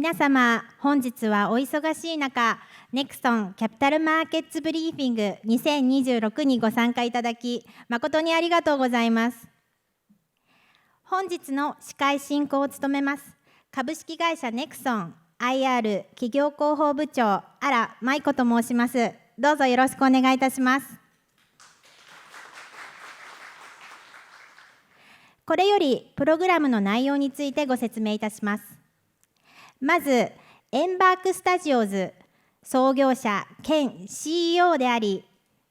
皆様、本日はお忙しい中、ネクソンキャピタルマーケッツブリーフィング2026にご参加いただき、誠にありがとうございます。本日の司会進行を務めます、株式会社ネクソン IR 企業広報部長、荒舞子と申します。どうぞよろしくお願いいたします。これよりプログラムの内容についてご説明いたします。まず、エンバークスタジオズ創業者兼 CEO であり、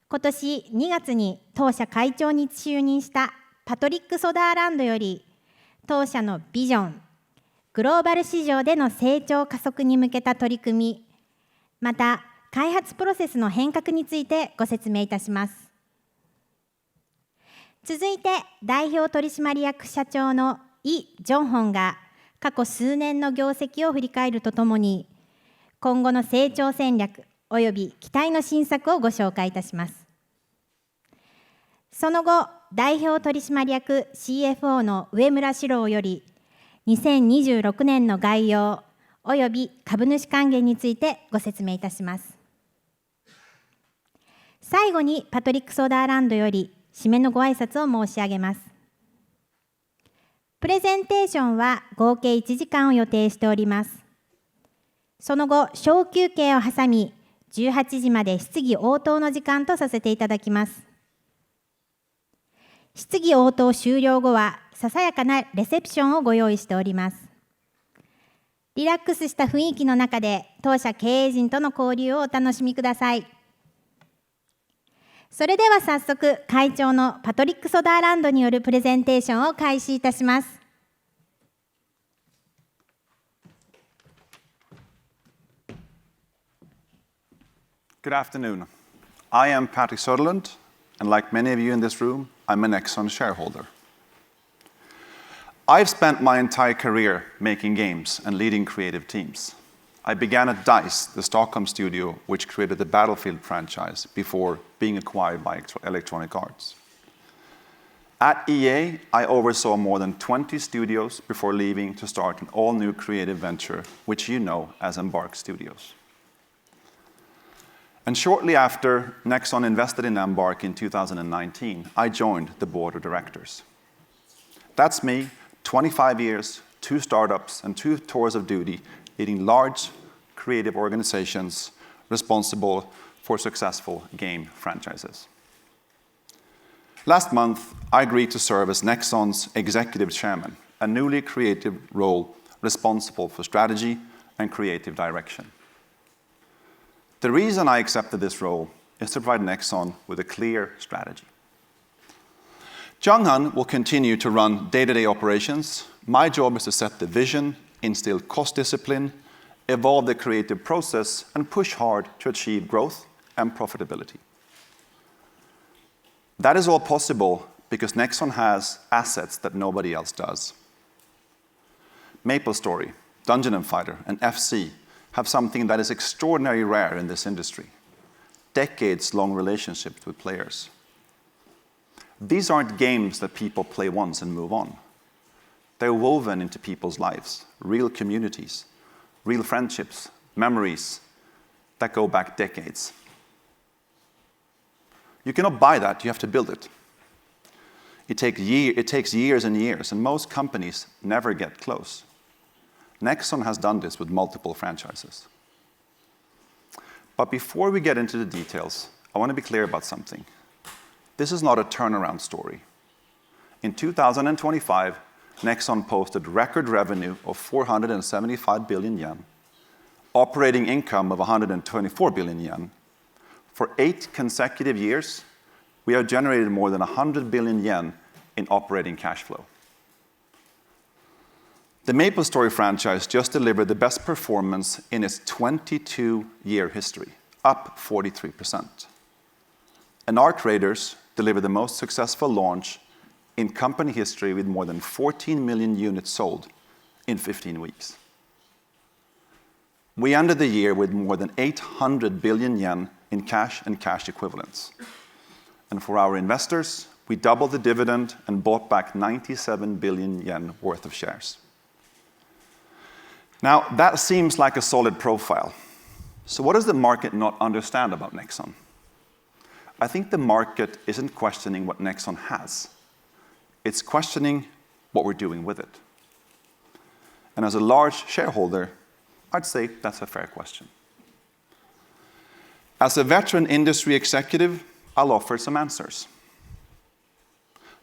今年2月に当社会長に就任したパトリック・ソダーランドより、当社のビジョン、グローバル市場での成長加速に向けた取り組み、また開発プロセスの変革についてご説明いたします。続いて、代表取締役社長のイ・ジョンホンが過去数年の業績を振り返るとともに、今後の成長戦略および期待の新作をご紹介いたします。その後、代表取締役 CFO の上村史郎より、2026年の概要および株主還元についてご説明いたします。最後にパトリック・ソダーランドより締めのご挨拶を申し上げます。プレゼンテーションは合計1時間を予定しております。その後、小休憩を挟み、18時まで質疑応答の時間とさせていただきます。質疑応答終了後は、ささやかなレセプションをご用意しております。リラックスした雰囲気の中で、当社経営陣との交流をお楽しみください。それでは早速、会長のパトリック・ソダーランドによるプレゼンテーションを開始いたします。Good afternoon. I am Patrick Söderlund, and like many of you in this room, I'm a Nexon shareholder. I've spent my entire career making games and leading creative teams. I began at DICE, the Stockholm studio, which created the Battlefield franchise before being acquired by Electronic Arts. At EA, I oversaw more than 20 studios before leaving to start an all-new creative venture, which you know as Embark Studios. And shortly after Nexon invested in Embark in 2019, I joined the board of directors. That's me, 25 years, 2 startups, and 2 tours of duty, leading large creative organizations responsible for successful game franchises. Last month, I agreed to serve as Nexon's executive chairman, a newly creative role responsible for strategy and creative direction. The reason I accepted this role is to provide Nexon with a clear strategy. Jung-Han will continue to run day-to-day operations. My job is to set the vision, instill cost discipline, evolve the creative process, and push hard to achieve growth and profitability. That is all possible because Nexon has assets that nobody else does. MapleStory, Dungeon & Fighter, and FC have something that is extraordinarily rare in this industry: decades-long relationships with players. These aren't games that people play once and move on. They're woven into people's lives, real communities, real friendships, memories that go back decades. You cannot buy that, you have to build it. It takes years and years, and most companies never get close. Nexon has done this with multiple franchises. But before we get into the details, I want to be clear about something. This is not a turnaround story. In 2025, Nexon posted record revenue of 475 billion yen, operating income of 124 billion yen. For 8 consecutive years, we have generated more than 100 billion yen in operating cash flow. The MapleStory franchise just delivered the best performance in its 22-year history, up 43%. And Arc Raiders delivered the most successful launch in company history with more than 14 million units sold in 15 weeks. We ended the year with more than 800 billion yen in cash and cash equivalents. And for our investors, we doubled the dividend and bought back 97 billion yen worth of shares. Now, that seems like a solid profile. So what does the market not understand about Nexon? I think the market isn't questioning what Nexon has. It's questioning what we're doing with it. And as a large shareholder, I'd say that's a fair question. As a veteran industry executive, I'll offer some answers.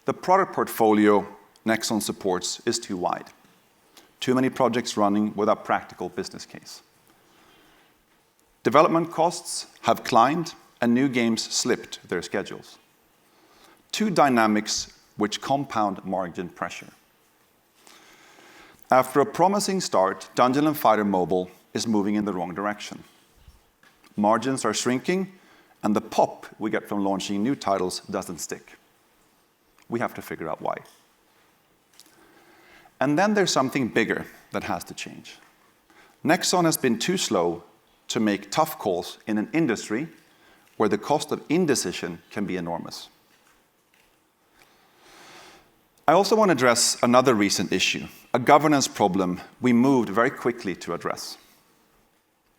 The product portfolio Nexon supports is too wide. Too many projects running without practical business case. Development costs have climbed and new games slipped their schedules. Two dynamics which compound margin pressure. After a promising start, Dungeon & Fighter Mobile is moving in the wrong direction. Margins are shrinking, and the pop we get from launching new titles doesn't stick. We have to figure out why. And then there's something bigger that has to change. Nexon has been too slow to make tough calls in an industry where the cost of indecision can be enormous. I also want to address another recent issue, a governance problem we moved very quickly to address.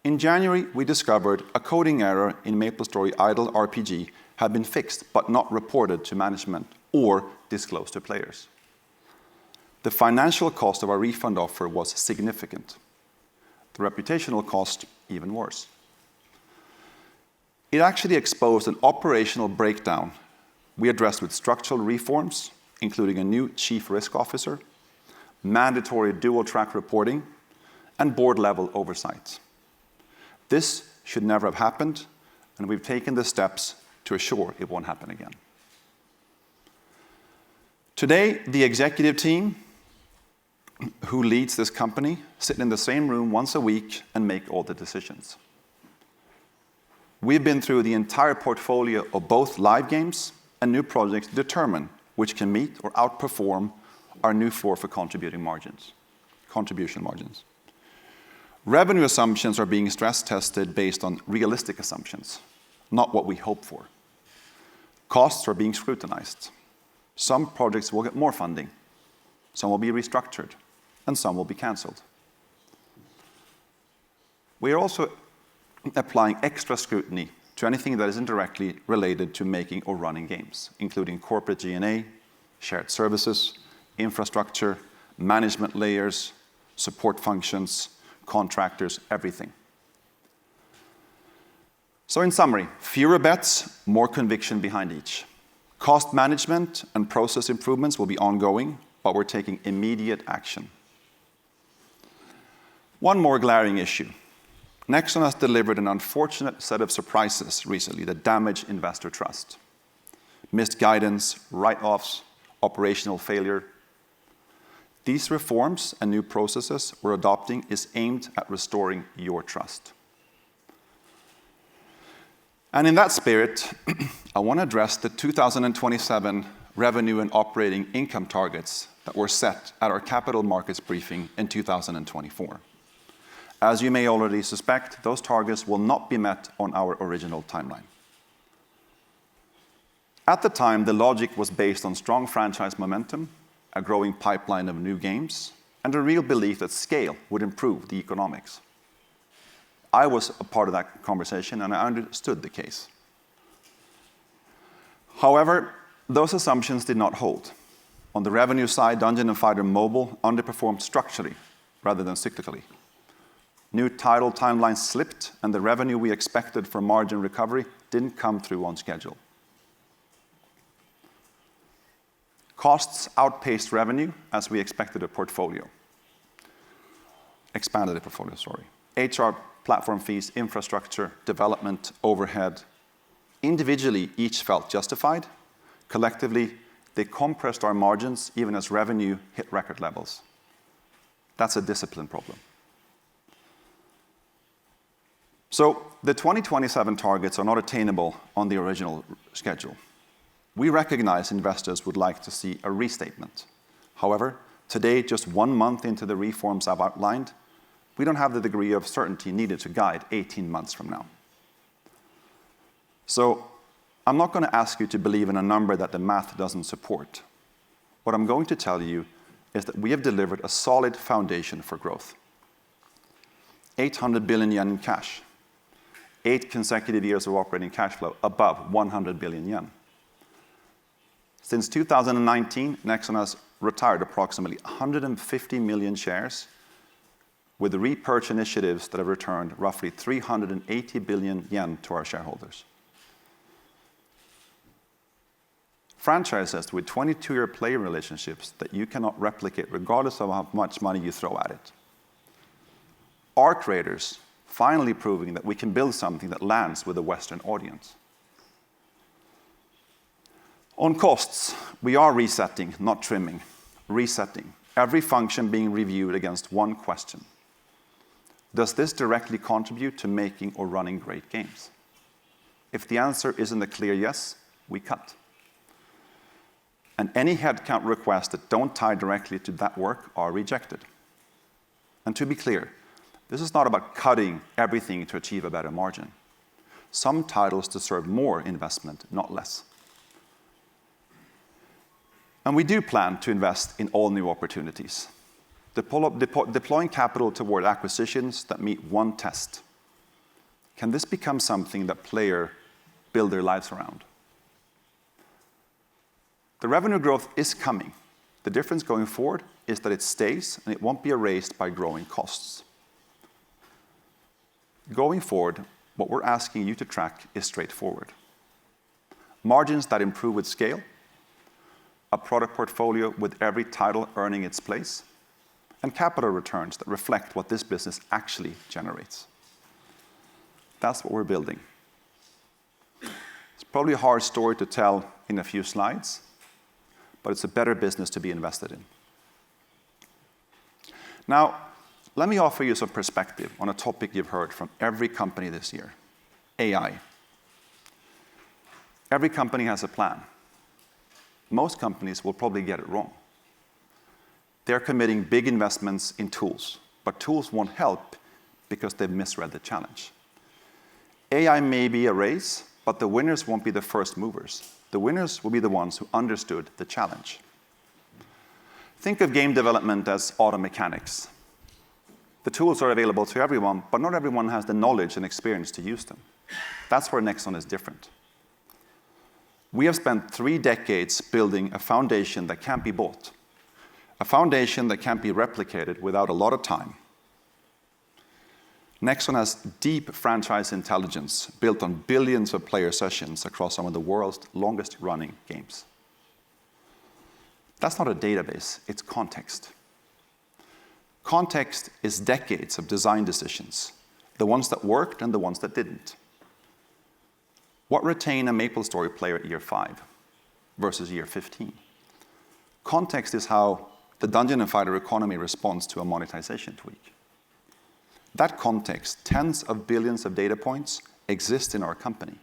In January, we discovered a coding error in MapleStory Idle RPG had been fixed but not reported to management or disclosed to players. The financial cost of our refund offer was significant. The reputational cost, even worse. It actually exposed an operational breakdown we addressed with structural reforms, including a new chief risk officer, mandatory dual-track reporting, and board-level oversight. This should never have happened, and we've taken the steps to assure it won't happen again. Today, the executive team who leads this company sit in the same room once a week and make all the decisions. We've been through the entire portfolio of both live games and new projects to determine which can meet or outperform our new floor for contribution margins. Revenue assumptions are being stress tested based on realistic assumptions, not what we hope for. Costs are being scrutinized. Some projects will get more funding, some will be restructured, and some will be canceled. We are also applying extra scrutiny to anything that isn't directly related to making or running games, including corporate G&A, shared services, infrastructure, management layers, support functions, contractors, everything. So in summary, fewer bets, more conviction behind each. Cost management and process improvements will be ongoing, but we're taking immediate action. One more glaring issue. Nexon has delivered an unfortunate set of surprises recently that damage investor trust. Missed guidance, write-offs, operational failure. These reforms and new processes we're adopting is aimed at restoring your trust. And in that spirit, I want to address the 2027 revenue and operating income targets that were set at our capital markets briefing in 2024. As you may already suspect, those targets will not be met on our original timeline. At the time, the logic was based on strong franchise momentum, a growing pipeline of new games, and a real belief that scale would improve the economics. I was a part of that conversation, and I understood the case. However, those assumptions did not hold. On the revenue side, Dungeon & Fighter Mobile underperformed structurally rather than cyclically. New title timelines slipped, and the revenue we expected for margin recovery didn't come through on schedule. Costs outpaced revenue as we expected expanded the portfolio, sorry. HR, platform fees, infrastructure, development, overhead. Individually, each felt justified. Collectively, they compressed our margins even as revenue hit record levels. That's a discipline problem. So the 2027 targets are not attainable on the original schedule. We recognize investors would like to see a restatement. However, today, just 1 month into the reforms I've outlined, we don't have the degree of certainty needed to guide 18 months from now. So I'm not going to ask you to believe in a number that the math doesn't support. What I'm going to tell you is that we have delivered a solid foundation for growth. 800 billion yen in cash. 8 consecutive years of operating cash flow above 100 billion yen. Since 2019, Nexon has retired approximately 150 million shares with the repurchase initiatives that have returned roughly 380 billion yen to our shareholders. Franchises with 22-year player relationships that you cannot replicate regardless of how much money you throw at it. Our creators finally proving that we can build something that lands with a Western audience. On costs, we are resetting, not trimming. Resetting. Every function being reviewed against one question. Does this directly contribute to making or running great games? If the answer isn't a clear yes, we cut. And any headcount requests that don't tie directly to that work are rejected. And to be clear, this is not about cutting everything to achieve a better margin. Some titles deserve more investment, not less. And we do plan to invest in all new opportunities, deploying capital toward acquisitions that meet one test. Can this become something that players build their lives around? The revenue growth is coming. The difference going forward is that it stays and it won't be erased by growing costs. Going forward, what we're asking you to track is straightforward. Margins that improve with scale, a product portfolio with every title earning its place, and capital returns that reflect what this business actually generates. That's what we're building. It's probably a hard story to tell in a few slides, but it's a better business to be invested in. Now, let me offer you some perspective on a topic you've heard from every company this year, AI. Every company has a plan. Most companies will probably get it wrong. They're committing big investments in tools, but tools won't help because they've misread the challenge. AI may be a race, but the winners won't be the first movers. The winners will be the ones who understood the challenge. Think of game development as auto mechanics. The tools are available to everyone, but not everyone has the knowledge and experience to use them. That's where Nexon is different. We have spent 3 decades building a foundation that can't be bought, a foundation that can't be replicated without a lot of time. Nexon has deep franchise intelligence built on billions of player sessions across some of the world's longest-running games. That's not a database, it's context. Context is decades of design decisions, the ones that worked and the ones that didn't. What retained a MapleStory player at year 5 versus year 15? Context is how the Dungeon & Fighter economy responds to a monetization tweak. That context, tens of billions of data points, exists in our company.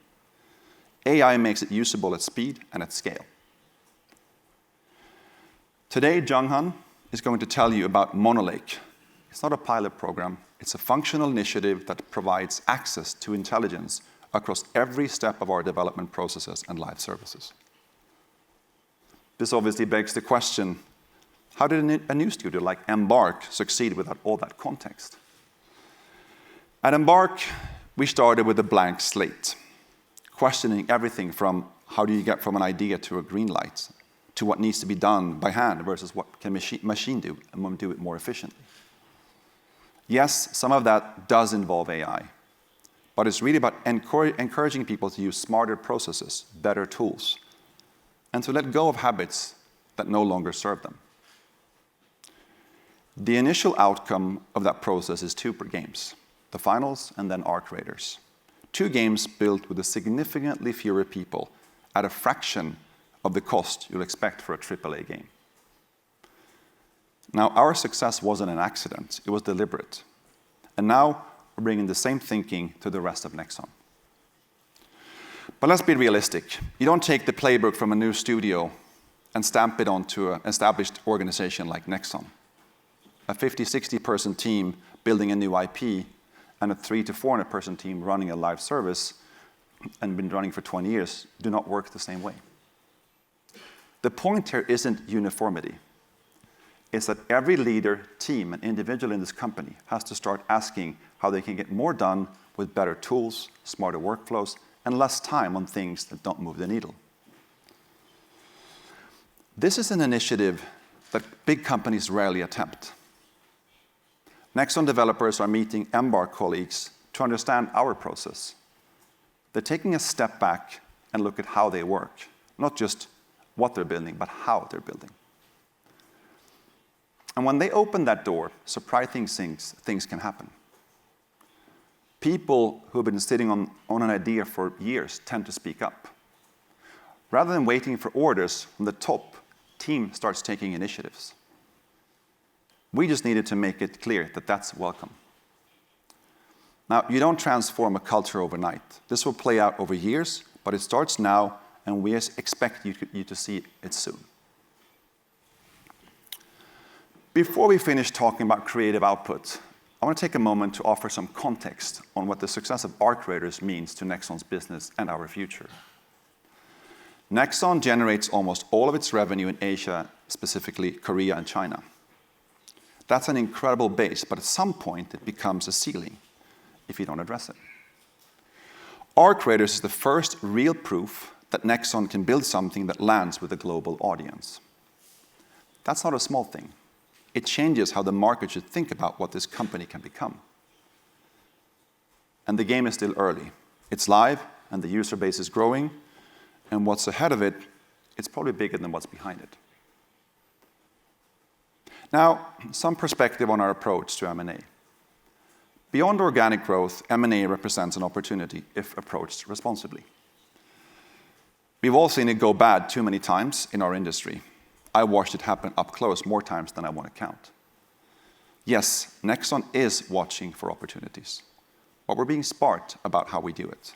AI makes it usable at speed and at scale. Today, Junghan is going to tell you about Monolake. It's not a pilot program. It's a functional initiative that provides access to intelligence across every step of our development processes and live services. This obviously begs the question, how did a new studio like Embark succeed without all that context? At Embark, we started with a blank slate, questioning everything from how do you get from an idea to a green light, to what needs to be done by hand versus what can machine do, and do it more efficiently. Yes, some of that does involve AI, but it's really about encouraging people to use smarter processes, better tools, and to let go of habits that no longer serve them. The initial outcome of that process is 2 games, the finals and then our creators. 2 games built with significantly fewer people at a fraction of the cost you'll expect for a AAA game. Now, our success wasn't an accident, it was deliberate. And now, we're bringing the same thinking to the rest of Nexon. But let's be realistic. You don't take the playbook from a new studio and stamp it onto an established organization like Nexon. A 50, 60-person team building a new IP and a 300 to 400-person team running a live service and been running for 20 years do not work the same way. The point here isn't uniformity. It's that every leader, team, and individual in this company has to start asking, how they can get more done with better tools, smarter workflows, and less time on things that don't move the needle. This is an initiative that big companies rarely attempt. Nexon developers are meeting Embark colleagues to understand our process. They're taking a step back and look at how they work, not just what they're building, but how they're building. And when they open that door, surprising things can happen. People who have been sitting on an idea for years tend to speak up. Rather than waiting for orders from the top, team starts taking initiatives. We just needed to make it clear that that's welcome. Now, you don't transform a culture overnight. This will play out over years, but it starts now, and we expect you to see it soon. Before we finish talking about creative output, I want to take a moment to offer some context on what the success of our creators means to Nexon's business and our future. Nexon generates almost all of its revenue in Asia, specifically Korea and China. That's an incredible base, but at some point it becomes a ceiling if you don't address it. Our creators is the first real proof that Nexon can build something that lands with a global audience. That's not a small thing. It changes how the market should think about what this company can become. And the game is still early. It's live, and the user base is growing, and what's ahead of it, it's probably bigger than what's behind it. Now, some perspective on our approach to M&A. Beyond organic growth, M&A represents an opportunity if approached responsibly. We've all seen it go bad too many times in our industry. I watched it happen up close more times than I want to count. Yes, Nexon is watching for opportunities, but we're being smart about how we do it.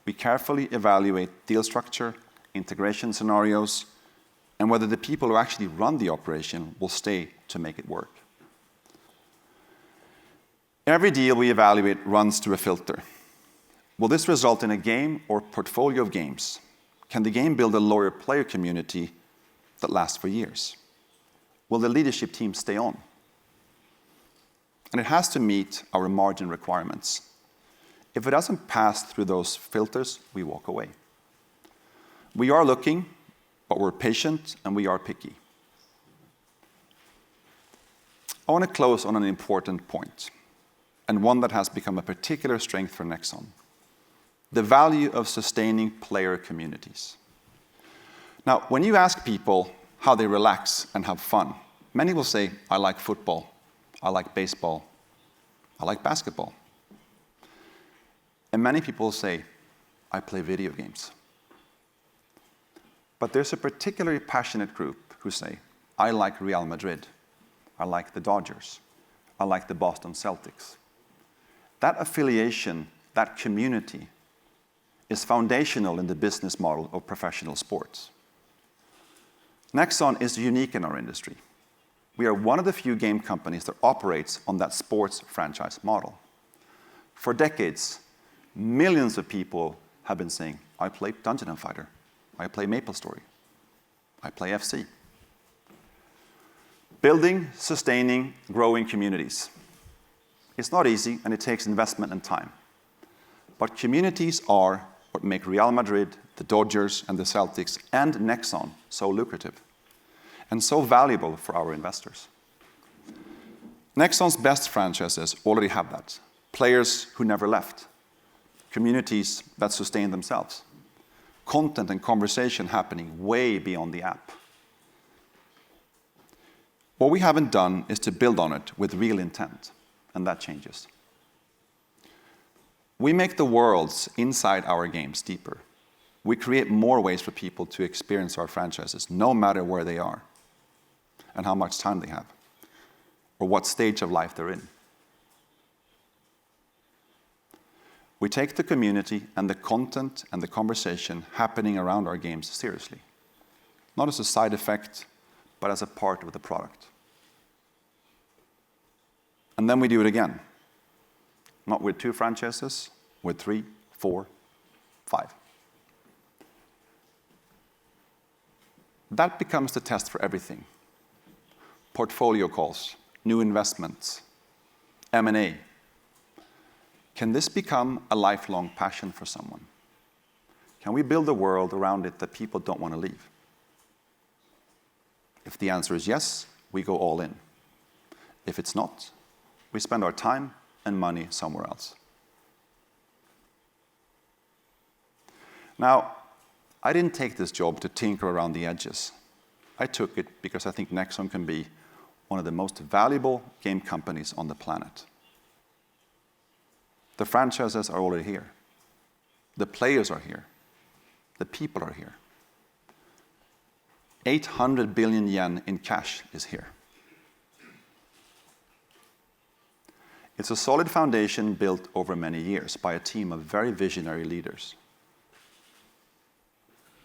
We carefully evaluate deal structure, integration scenarios, and whether the people who actually run the operation will stay to make it work. Every deal we evaluate runs through a filter. Will this result in a game or portfolio of games? Can the game build a loyal player community that lasts for years? Will the leadership team stay on? And it has to meet our margin requirements. If it doesn't pass through those filters, we walk away. We are looking, but we're patient and we are picky. I want to close on an important point, and one that has become a particular strength for Nexon: the value of sustaining player communities. Now, when you ask people how they relax and have fun, many will say, I like football, I like baseball, I like basketball. And many people say, I play video games. But there's a particularly passionate group who say, I like Real Madrid, I like the Dodgers, I like the Boston Celtics. That affiliation, that community, is foundational in the business model of professional sports. Nexon is unique in our industry. We are one of the few game companies that operates on that sports franchise model. For decades, millions of people have been saying, I play Dungeon & Fighter, I play MapleStory, I play FC. Building, sustaining, growing communities. It's not easy, and it takes investment and time. But communities are what make Real Madrid, the Dodgers, and the Celtics, and Nexon so lucrative and so valuable for our investors. Nexon's best franchises already have that. Players who never left, communities that sustain themselves, content and conversation happening way beyond the app. What we haven't done is to build on it with real intent, and that changes. We make the worlds inside our games deeper. We create more ways for people to experience our franchises, no matter where they are, and how much time they have, or what stage of life they're in. We take the community and the content and the conversation happening around our games seriously, not as a side effect, but as a part of the product. And then we do it again, not with 2 franchises, with 3, 4, 5. That becomes the test for everything. Portfolio calls, new investments, M&A. Can this become a lifelong passion for someone? Can we build a world around it that people don't want to leave? If the answer is yes, we go all in. If it's not, we spend our time and money somewhere else. Now, I didn't take this job to tinker around the edges. I took it because I think Nexon can be one of the most valuable game companies on the planet. The franchises are already here. The players are here. The people are here. 800 billion yen in cash is here. It's a solid foundation built over many years by a team of very visionary leaders.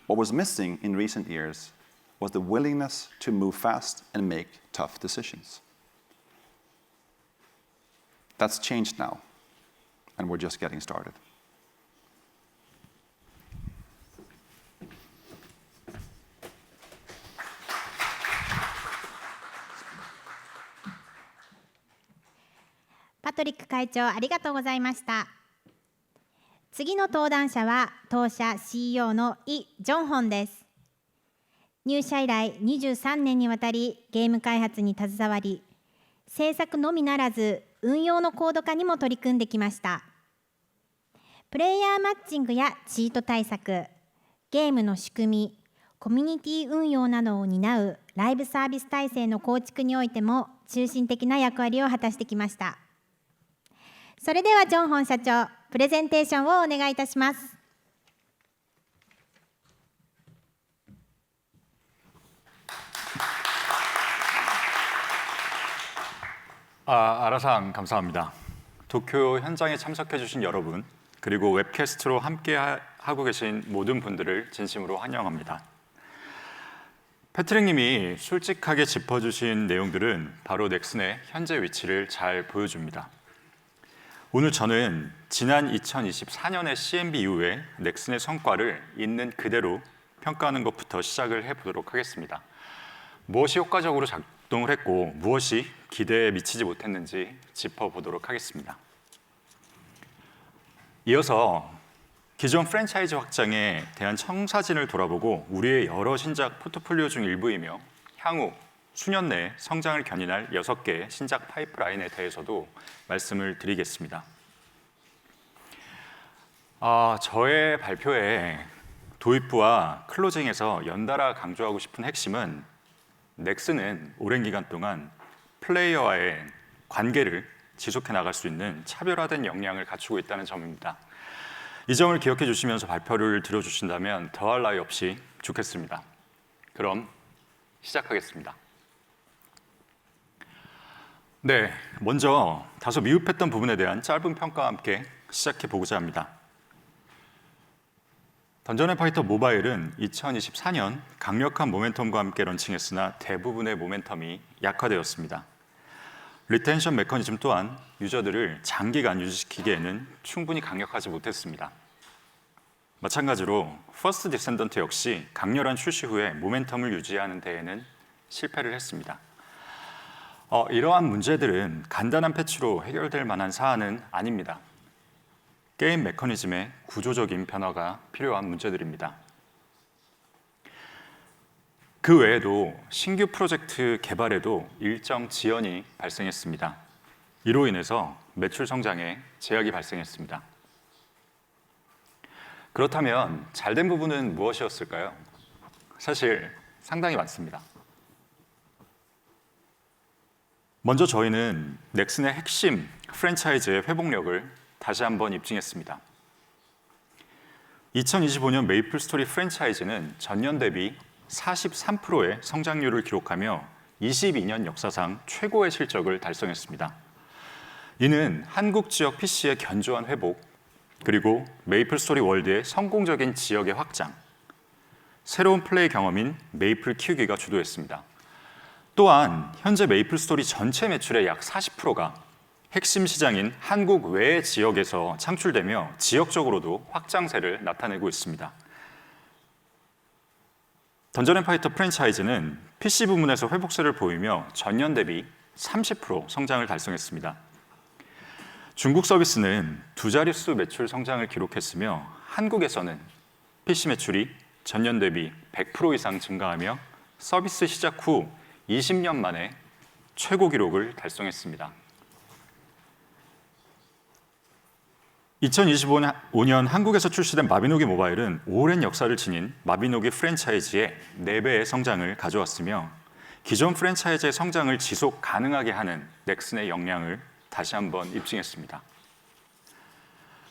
What was missing in recent years was the willingness to move fast and make tough decisions. That's changed now, and we're just getting started.パトリック会長、ありがとうございました。次の登壇者は当社 CEO のイ・ジョンホンです。入社以来23年にわたりゲーム開発に携わり、制作のみならず運用の高度化にも取り組んできました。プレイヤーマッチングやチート対策、ゲームの仕組み、コミュニティ運用などを担うライブサービス体制の構築においても中心的な役割を果たしてきました。それではジョンホン社長、プレゼンテーションをお願いいたします。아라상 감사합니다. 도쿄 현장에 참석해 주신 여러분, 그리고 웹캐스트로 함께 하고 계신 모든 분들을 진심으로 환영합니다. 패트릭 님이 솔직하게 짚어주신 내용들은 바로 넥슨의 현재 위치를 잘 보여줍니다. 오늘 저는 지난 2024년의 CMB 이후에 넥슨의 성과를 있는 그대로 평가하는 것부터 시작을 해보도록 하겠습니다. 무엇이 효과적으로 작동을 했고 무엇이 기대에 미치지 못했는지 짚어보도록 하겠습니다. 이어서 기존 프랜차이즈 확장에 대한 청사진을 돌아보고 우리의 여러 신작 포트폴리오 중 일부이며 향후 수년 내에 성장을 견인할 6개의 신작 파이프라인에 대해서도 말씀을 드리겠습니다. 저의 발표에 도입부와 클로징에서 연달아 강조하고 싶은 핵심은 넥슨은 오랜 기간 동안 플레이어와의 관계를 지속해 나갈 수 있는 차별화된 역량을 갖추고 있다는 점입니다. 이 점을 기억해 주시면서 발표를 들어주신다면 더할 나위 없이 좋겠습니다. 그럼 시작하겠습니다. 네, 먼저 다소 미흡했던 부분에 대한 짧은 평가와 함께 시작해 보고자 합니다. 던전 앤 파이터 모바일은 2024년 강력한 모멘텀과 함께 런칭했으나 대부분의 모멘텀이 약화되었습니다. 리텐션 메커니즘 또한 유저들을 장기간 유지시키기에는 충분히 강력하지 못했습니다. 마찬가지로 퍼스트 디센던트 역시 강렬한 출시 후에 모멘텀을 유지하는 데에는 실패를 했습니다. 이러한 문제들은 간단한 패치로 해결될 만한 사안은 아닙니다. 게임 메커니즘의 구조적인 변화가 필요한 문제들입니다. 그 외에도 신규 프로젝트 개발에도 일정 지연이 발생했습니다. 이로 인해서 매출 성장에 제약이 발생했습니다. 그렇다면 잘된 부분은 무엇이었을까요? 사실 상당히 많습니다. 먼저 저희는 넥슨의 핵심 프랜차이즈의 회복력을 다시 한번 입증했습니다. 2025년 메이플 스토리 프랜차이즈는 전년 대비 43%의 성장률을 기록하며 22년 역사상 최고의 실적을 달성했습니다. 이는 한국 지역 PC의 견조한 회복, 그리고 메이플 스토리 월드의 성공적인 지역의 확장, 새로운 플레이 경험인 메이플 키우기가 주도했습니다. 또한 현재 메이플 스토리 전체 매출의 약 40%가 핵심 시장인 한국 외의 지역에서 창출되며 지역적으로도 확장세를 나타내고 있습니다. 던전 앤 파이터 프랜차이즈는 PC 부문에서 회복세를 보이며 전년 대비 30% 성장을 달성했습니다. 중국 서비스는 두 자릿수 매출 성장을 기록했으며 한국에서는 PC 매출이 전년 대비 100% 이상 증가하며 서비스 시작 후 20년 만에 최고 기록을 달성했습니다. 2025년 한국에서 출시된 마비노기 모바일은 오랜 역사를 지닌 마비노기 프랜차이즈의 4배의 성장을 가져왔으며 기존 프랜차이즈의 성장을 지속 가능하게 하는 넥슨의 역량을 다시 한번 입증했습니다.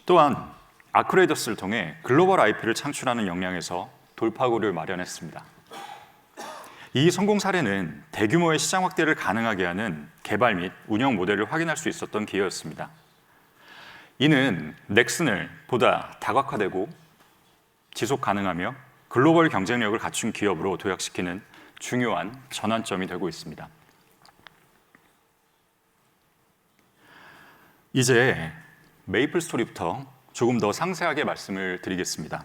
또한 아크레이더스를 통해 글로벌 IP를 창출하는 역량에서 돌파구를 마련했습니다. 이 성공 사례는 대규모의 시장 확대를 가능하게 하는 개발 및 운영 모델을 확인할 수 있었던 기회였습니다. 이는 넥슨을 보다 다각화되고 지속 가능하며 글로벌 경쟁력을 갖춘 기업으로 도약시키는 중요한 전환점이 되고 있습니다. 이제 메이플 스토리부터 조금 더 상세하게 말씀을 드리겠습니다.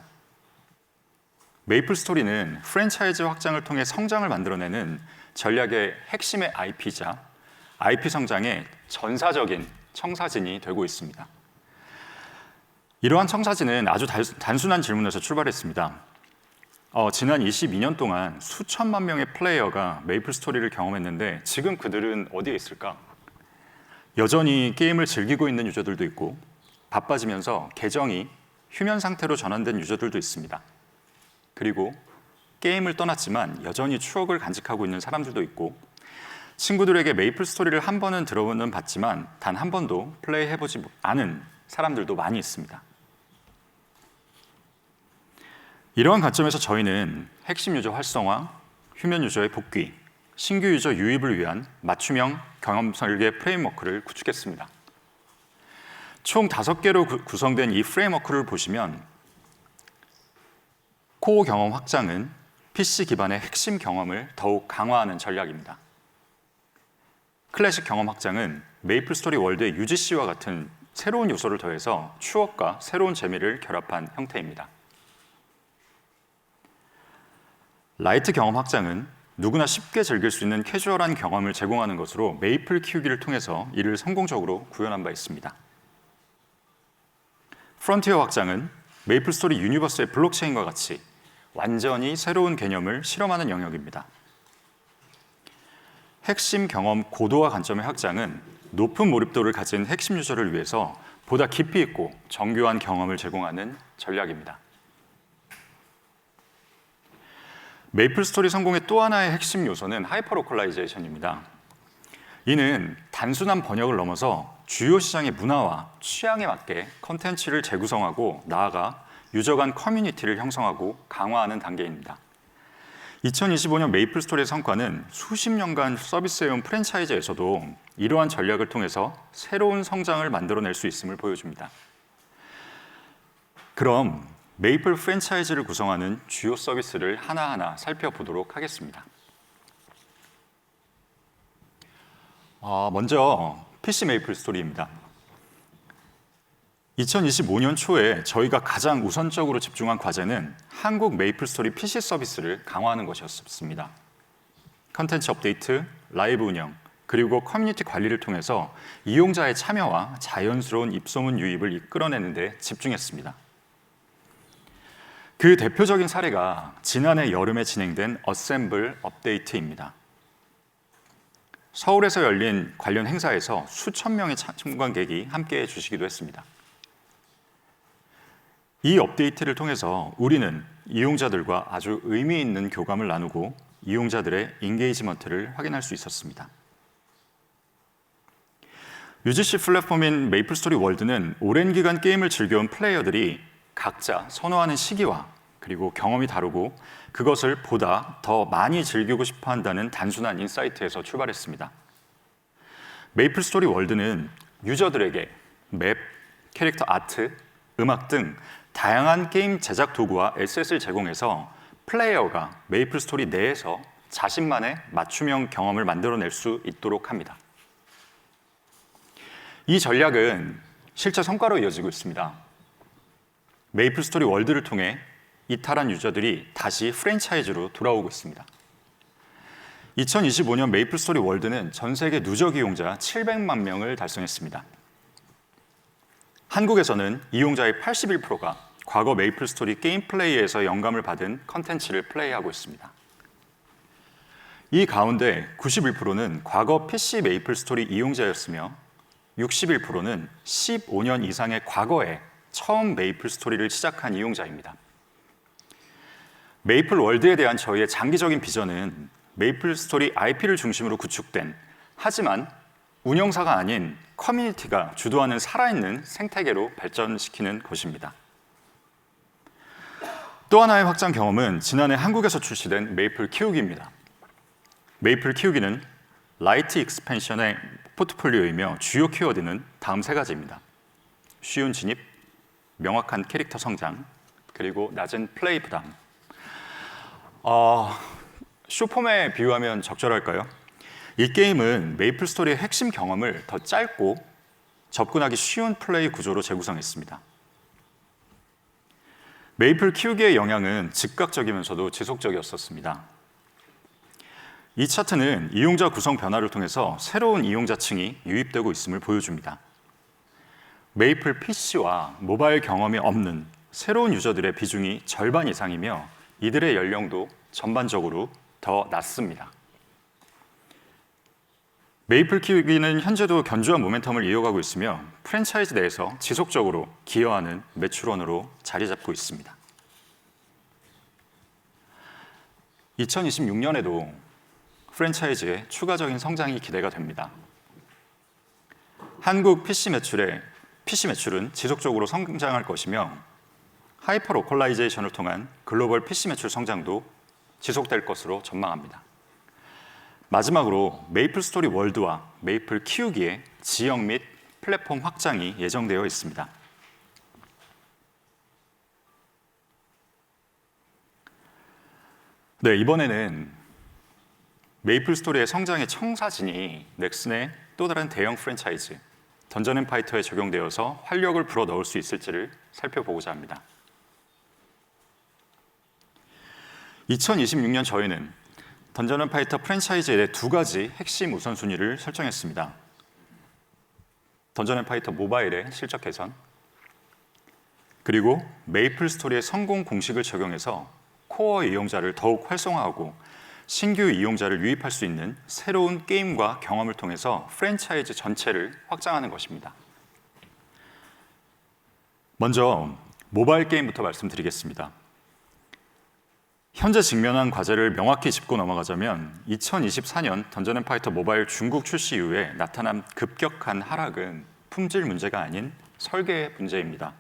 메이플 스토리는 프랜차이즈 확장을 통해 성장을 만들어내는 전략의 핵심의 IP이자 IP 성장의 전사적인 청사진이 되고 있습니다. 이러한 청사진은 아주 단순한 질문에서 출발했습니다. 지난 22년 동안 수천만 명의 플레이어가 메이플 스토리를 경험했는데 지금 그들은 어디에 있을까? 여전히 게임을 즐기고 있는 유저들도 있고 바빠지면서 계정이 휴면 상태로 전환된 유저들도 있습니다. 그리고 게임을 떠났지만 여전히 추억을 간직하고 있는 사람들도 있고 친구들에게 메이플 스토리를 한 번은 들어보는 봤지만 단 한 번도 플레이해보지 않은 사람들도 많이 있습니다. 이러한 관점에서 저희는 핵심 유저 활성화, 휴면 유저의 복귀, 신규 유저 유입을 위한 맞춤형 경험 설계 프레임워크를 구축했습니다. 총 5개로 구성된 이 프레임워크를 보시면 코어 경험 확장은 PC 기반의 핵심 경험을 더욱 강화하는 전략입니다. 클래식 경험 확장은 메이플 스토리 월드의 UGC와 같은 새로운 요소를 더해서 추억과 새로운 재미를 결합한 형태입니다. 라이트 경험 확장은 누구나 쉽게 즐길 수 있는 캐주얼한 경험을 제공하는 것으로 메이플 키우기를 통해서 이를 성공적으로 구현한 바 있습니다. 프론티어 확장은 메이플 스토리 유니버스의 블록체인과 같이 완전히 새로운 개념을 실험하는 영역입니다. 핵심 경험 고도화 관점의 확장은 높은 몰입도를 가진 핵심 유저를 위해서 보다 깊이 있고 정교한 경험을 제공하는 전략입니다. 메이플 스토리 성공의 또 하나의 핵심 요소는 하이퍼로컬라이제이션입니다. 이는 단순한 번역을 넘어서 주요 시장의 문화와 취향에 맞게 컨텐츠를 재구성하고 나아가 유저 간 커뮤니티를 형성하고 강화하는 단계입니다. 2025년 메이플 스토리의 성과는 수십 년간 서비스해온 프랜차이즈에서도 이러한 전략을 통해서 새로운 성장을 만들어낼 수 있음을 보여줍니다. 그럼 메이플 프랜차이즈를 구성하는 주요 서비스를 하나하나 살펴보도록 하겠습니다. 먼저 PC 메이플 스토리입니다. 2025년 초에 저희가 가장 우선적으로 집중한 과제는 한국 메이플 스토리 PC 서비스를 강화하는 것이었습니다. 컨텐츠 업데이트, 라이브 운영, 그리고 커뮤니티 관리를 통해서 이용자의 참여와 자연스러운 입소문 유입을 이끌어내는 데 집중했습니다. 그 대표적인 사례가 지난해 여름에 진행된 어셈블 업데이트입니다. 서울에서 열린 관련 행사에서 수천 명의 참관객이 함께해 주시기도 했습니다. 이 업데이트를 통해서 우리는 이용자들과 아주 의미 있는 교감을 나누고 이용자들의 인게이지먼트를 확인할 수 있었습니다. UGC 플랫폼인 메이플 스토리 월드는 오랜 기간 게임을 즐겨온 플레이어들이 각자 선호하는 시기와 그리고 경험이 다르고 그것을 보다 더 많이 즐기고 싶어 한다는 단순한 인사이트에서 출발했습니다. 메이플 스토리 월드는 유저들에게 맵, 캐릭터 아트, 음악 등 다양한 게임 제작 도구와 에셋을 제공해서 플레이어가 메이플 스토리 내에서 자신만의 맞춤형 경험을 만들어낼 수 있도록 합니다. 이 전략은 실제 성과로 이어지고 있습니다. 메이플 스토리 월드를 통해 이탈한 유저들이 다시 프랜차이즈로 돌아오고 있습니다. 2025년 메이플 스토리 월드는 전 세계 누적 이용자 700만 명을 달성했습니다. 한국에서는 이용자의 81%가 과거 메이플 스토리 게임 플레이에서 영감을 받은 컨텐츠를 플레이하고 있습니다. 이 가운데 91%는 과거 PC 메이플 스토리 이용자였으며 61%는 15년 이상의 과거에 처음 메이플 스토리를 시작한 이용자입니다. 메이플 월드에 대한 저희의 장기적인 비전은 메이플 스토리 IP를 중심으로 구축된, 하지만 운영사가 아닌 커뮤니티가 주도하는 살아있는 생태계로 발전시키는 것입니다. 또 하나의 확장 경험은 지난해 한국에서 출시된 메이플 키우기입니다. 메이플 키우기는 라이트 익스펜션의 포트폴리오이며 주요 키워드는 다음 세 가지입니다. 쉬운 진입, 명확한 캐릭터 성장, 그리고 낮은 플레이 부담. 슈퍼맨에 비유하면 적절할까요? 이 게임은 메이플 스토리의 핵심 경험을 더 짧고 접근하기 쉬운 플레이 구조로 재구성했습니다. 메이플 키우기의 영향은 즉각적이면서도 지속적이었습니다. 이 차트는 이용자 구성 변화를 통해서 새로운 이용자층이 유입되고 있음을 보여줍니다. 메이플 PC와 모바일 경험이 없는 새로운 유저들의 비중이 절반 이상이며 이들의 연령도 전반적으로 더 낮습니다. 메이플 키우기는 현재도 견조한 모멘텀을 이어가고 있으며 프랜차이즈 내에서 지속적으로 기여하는 매출원으로 자리 잡고 있습니다. 2026년에도 프랜차이즈의 추가적인 성장이 기대가 됩니다. 한국 PC 매출은 지속적으로 성장할 것이며 하이퍼 로컬라이제이션을 통한 글로벌 PC 매출 성장도 지속될 것으로 전망합니다. 마지막으로 메이플 스토리 월드와 메이플 키우기의 지역 및 플랫폼 확장이 예정되어 있습니다. 네, 이번에는 메이플 스토리의 성장의 청사진이 넥슨의 또 다른 대형 프랜차이즈 던전 앤 파이터에 적용되어서 활력을 불어넣을 수 있을지를 살펴보고자 합니다. 2026년 저희는 던전 앤 파이터 프랜차이즈의 두 가지 핵심 우선순위를 설정했습니다. 던전 앤 파이터 모바일의 실적 개선, 그리고 메이플 스토리의 성공 공식을 적용해서 코어 이용자를 더욱 활성화하고 신규 이용자를 유입할 수 있는 새로운 게임과 경험을 통해서 프랜차이즈 전체를 확장하는 것입니다. 먼저 모바일 게임부터 말씀드리겠습니다. 현재 직면한 과제를 명확히 짚고 넘어가자면 2024년 던전 앤 파이터 모바일 중국 출시 이후에 나타난 급격한 하락은 품질 문제가 아닌 설계 문제입니다.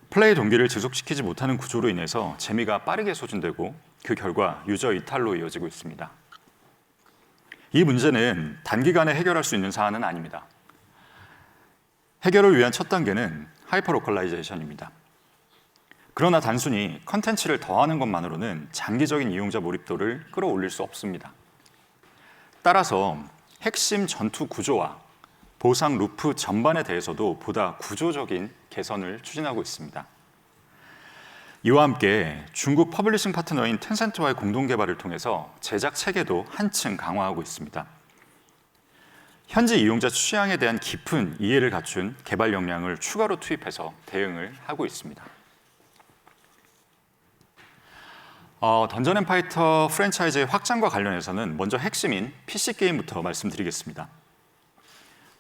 플레이 동기를 지속시키지 못하는 구조로 인해서 재미가 빠르게 소진되고 그 결과 유저 이탈로 이어지고 있습니다. 이 문제는 단기간에 해결할 수 있는 사안은 아닙니다. 해결을 위한 첫 단계는 하이퍼 로컬라이제이션입니다. 그러나 단순히 컨텐츠를 더하는 것만으로는 장기적인 이용자 몰입도를 끌어올릴 수 없습니다. 따라서 핵심 전투 구조와 보상 루프 전반에 대해서도 보다 구조적인 개선을 추진하고 있습니다. 이와 함께 중국 퍼블리싱 파트너인 텐센트와의 공동 개발을 통해서 제작 체계도 한층 강화하고 있습니다. 현지 이용자 취향에 대한 깊은 이해를 갖춘 개발 역량을 추가로 투입해서 대응을 하고 있습니다. 던전 앤 파이터 프랜차이즈의 확장과 관련해서는 먼저 핵심인 PC 게임부터 말씀드리겠습니다.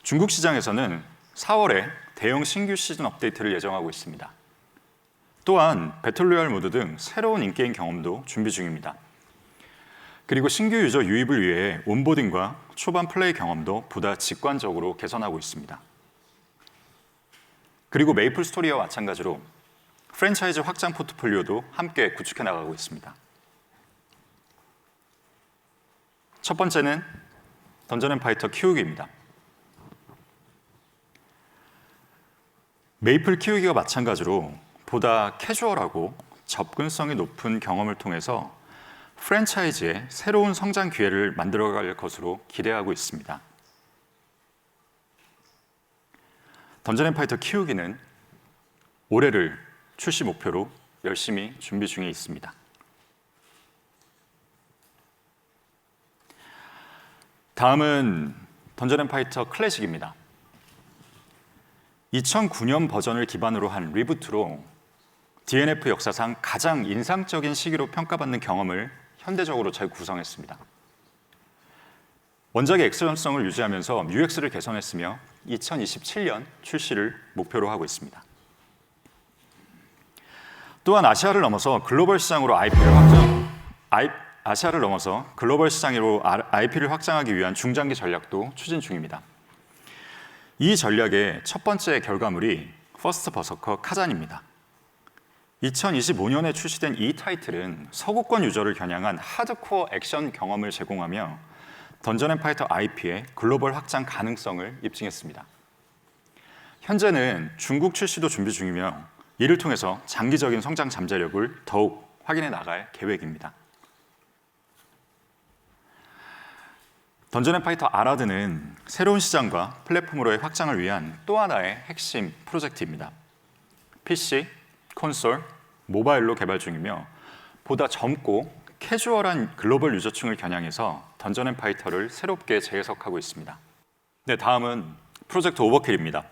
중국 시장에서는 4월에 대형 신규 시즌 업데이트를 예정하고 있습니다. 또한 배틀로얄 모드 등 새로운 인게임 경험도 준비 중입니다. 그리고 신규 유저 유입을 위해 온보딩과 초반 플레이 경험도 보다 직관적으로 개선하고 있습니다. 그리고 메이플 스토리와 마찬가지로 프랜차이즈 확장 포트폴리오도 함께 구축해 나가고 있습니다. 첫 번째는 던전 앤 파이터 키우기입니다. 메이플 키우기와 마찬가지로 보다 캐주얼하고 접근성이 높은 경험을 통해서 프랜차이즈의 새로운 성장 기회를 만들어갈 것으로 기대하고 있습니다. 던전 앤 파이터 키우기는 올해를 출시 목표로 열심히 준비 중에 있습니다. 다음은 던전 앤 파이터 클래식입니다. 2009년 버전을 기반으로 한 리부트로 DNF 역사상 가장 인상적인 시기로 평가받는 경험을 현대적으로 재구성했습니다. 원작의 액션성을 유지하면서 UX를 개선했으며 2027년 출시를 목표로 하고 있습니다. 또한 아시아를 넘어서 글로벌 시장으로 IP를 확장하기 위한 중장기 전략도 추진 중입니다. 이 전략의 첫 번째 결과물이 퍼스트 버서커 카잔입니다. 2025년에 출시된 이 타이틀은 서구권 유저를 겨냥한 하드코어 액션 경험을 제공하며 던전앤파이터 IP의 글로벌 확장 가능성을 입증했습니다. 현재는 중국 출시도 준비 중이며 이를 통해서 장기적인 성장 잠재력을 더욱 확인해 나갈 계획입니다. 던전앤파이터 아라드는 새로운 시장과 플랫폼으로의 확장을 위한 또 하나의 핵심 프로젝트입니다. PC, 콘솔, 모바일로 개발 중이며 보다 젊고 캐주얼한 글로벌 유저층을 겨냥해서 던전앤파이터를 새롭게 재해석하고 있습니다. 네, 다음은 프로젝트 오버킬입니다.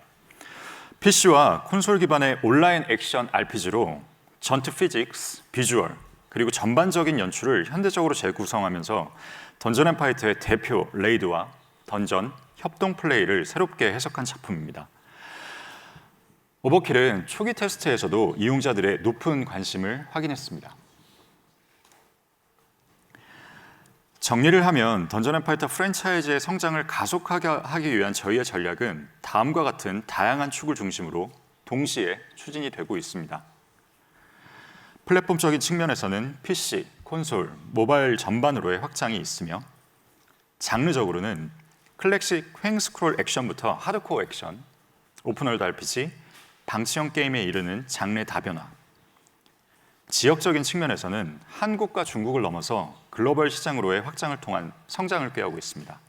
PC와 콘솔 기반의 온라인 액션 RPG로 전투 피직스, 비주얼, 그리고 전반적인 연출을 현대적으로 재구성하면서 던전앤파이터의 대표 레이드와 던전, 협동 플레이를 새롭게 해석한 작품입니다. 오버킬은 초기 테스트에서도 이용자들의 높은 관심을 확인했습니다. 정리를 하면 던전앤파이터 프랜차이즈의 성장을 가속하기 위한 저희의 전략은 다음과 같은 다양한 축을 중심으로 동시에 추진이 되고 있습니다. 플랫폼적인 측면에서는 PC, 콘솔, 모바일 전반으로의 확장이 있으며 장르적으로는 클래식 횡스크롤 액션부터 하드코어 액션, 오픈월드 RPG, 방치형 게임에 이르는 장르 다변화, 지역적인 측면에서는 한국과 중국을 넘어서 글로벌 시장으로의 확장을 통한 성장을 꾀하고 있습니다.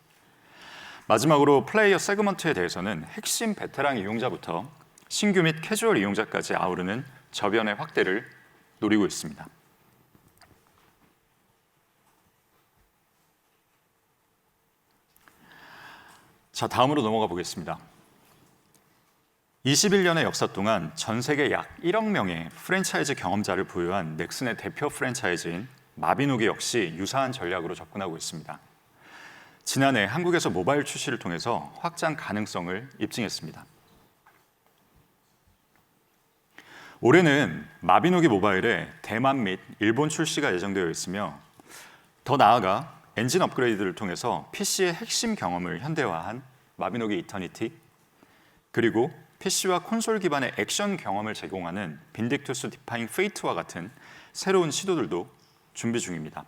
마지막으로 플레이어 세그먼트에 대해서는 핵심 베테랑 이용자부터 신규 및 캐주얼 이용자까지 아우르는 저변의 확대를 노리고 있습니다. 자, 다음으로 넘어가 보겠습니다. 21년의 역사 동안 전 세계 약 1억 명의 프랜차이즈 경험자를 보유한 넥슨의 대표 프랜차이즈인 마비노기 역시 유사한 전략으로 접근하고 있습니다. 지난해 한국에서 모바일 출시를 통해서 확장 가능성을 입증했습니다. 올해는 마비노기 모바일의 대만 및 일본 출시가 예정되어 있으며 더 나아가 엔진 업그레이드를 통해서 PC의 핵심 경험을 현대화한 마비노기 이터니티, 그리고 PC와 콘솔 기반의 액션 경험을 제공하는 빈딕투스 디파잉 페이트와 같은 새로운 시도들도 준비 중입니다.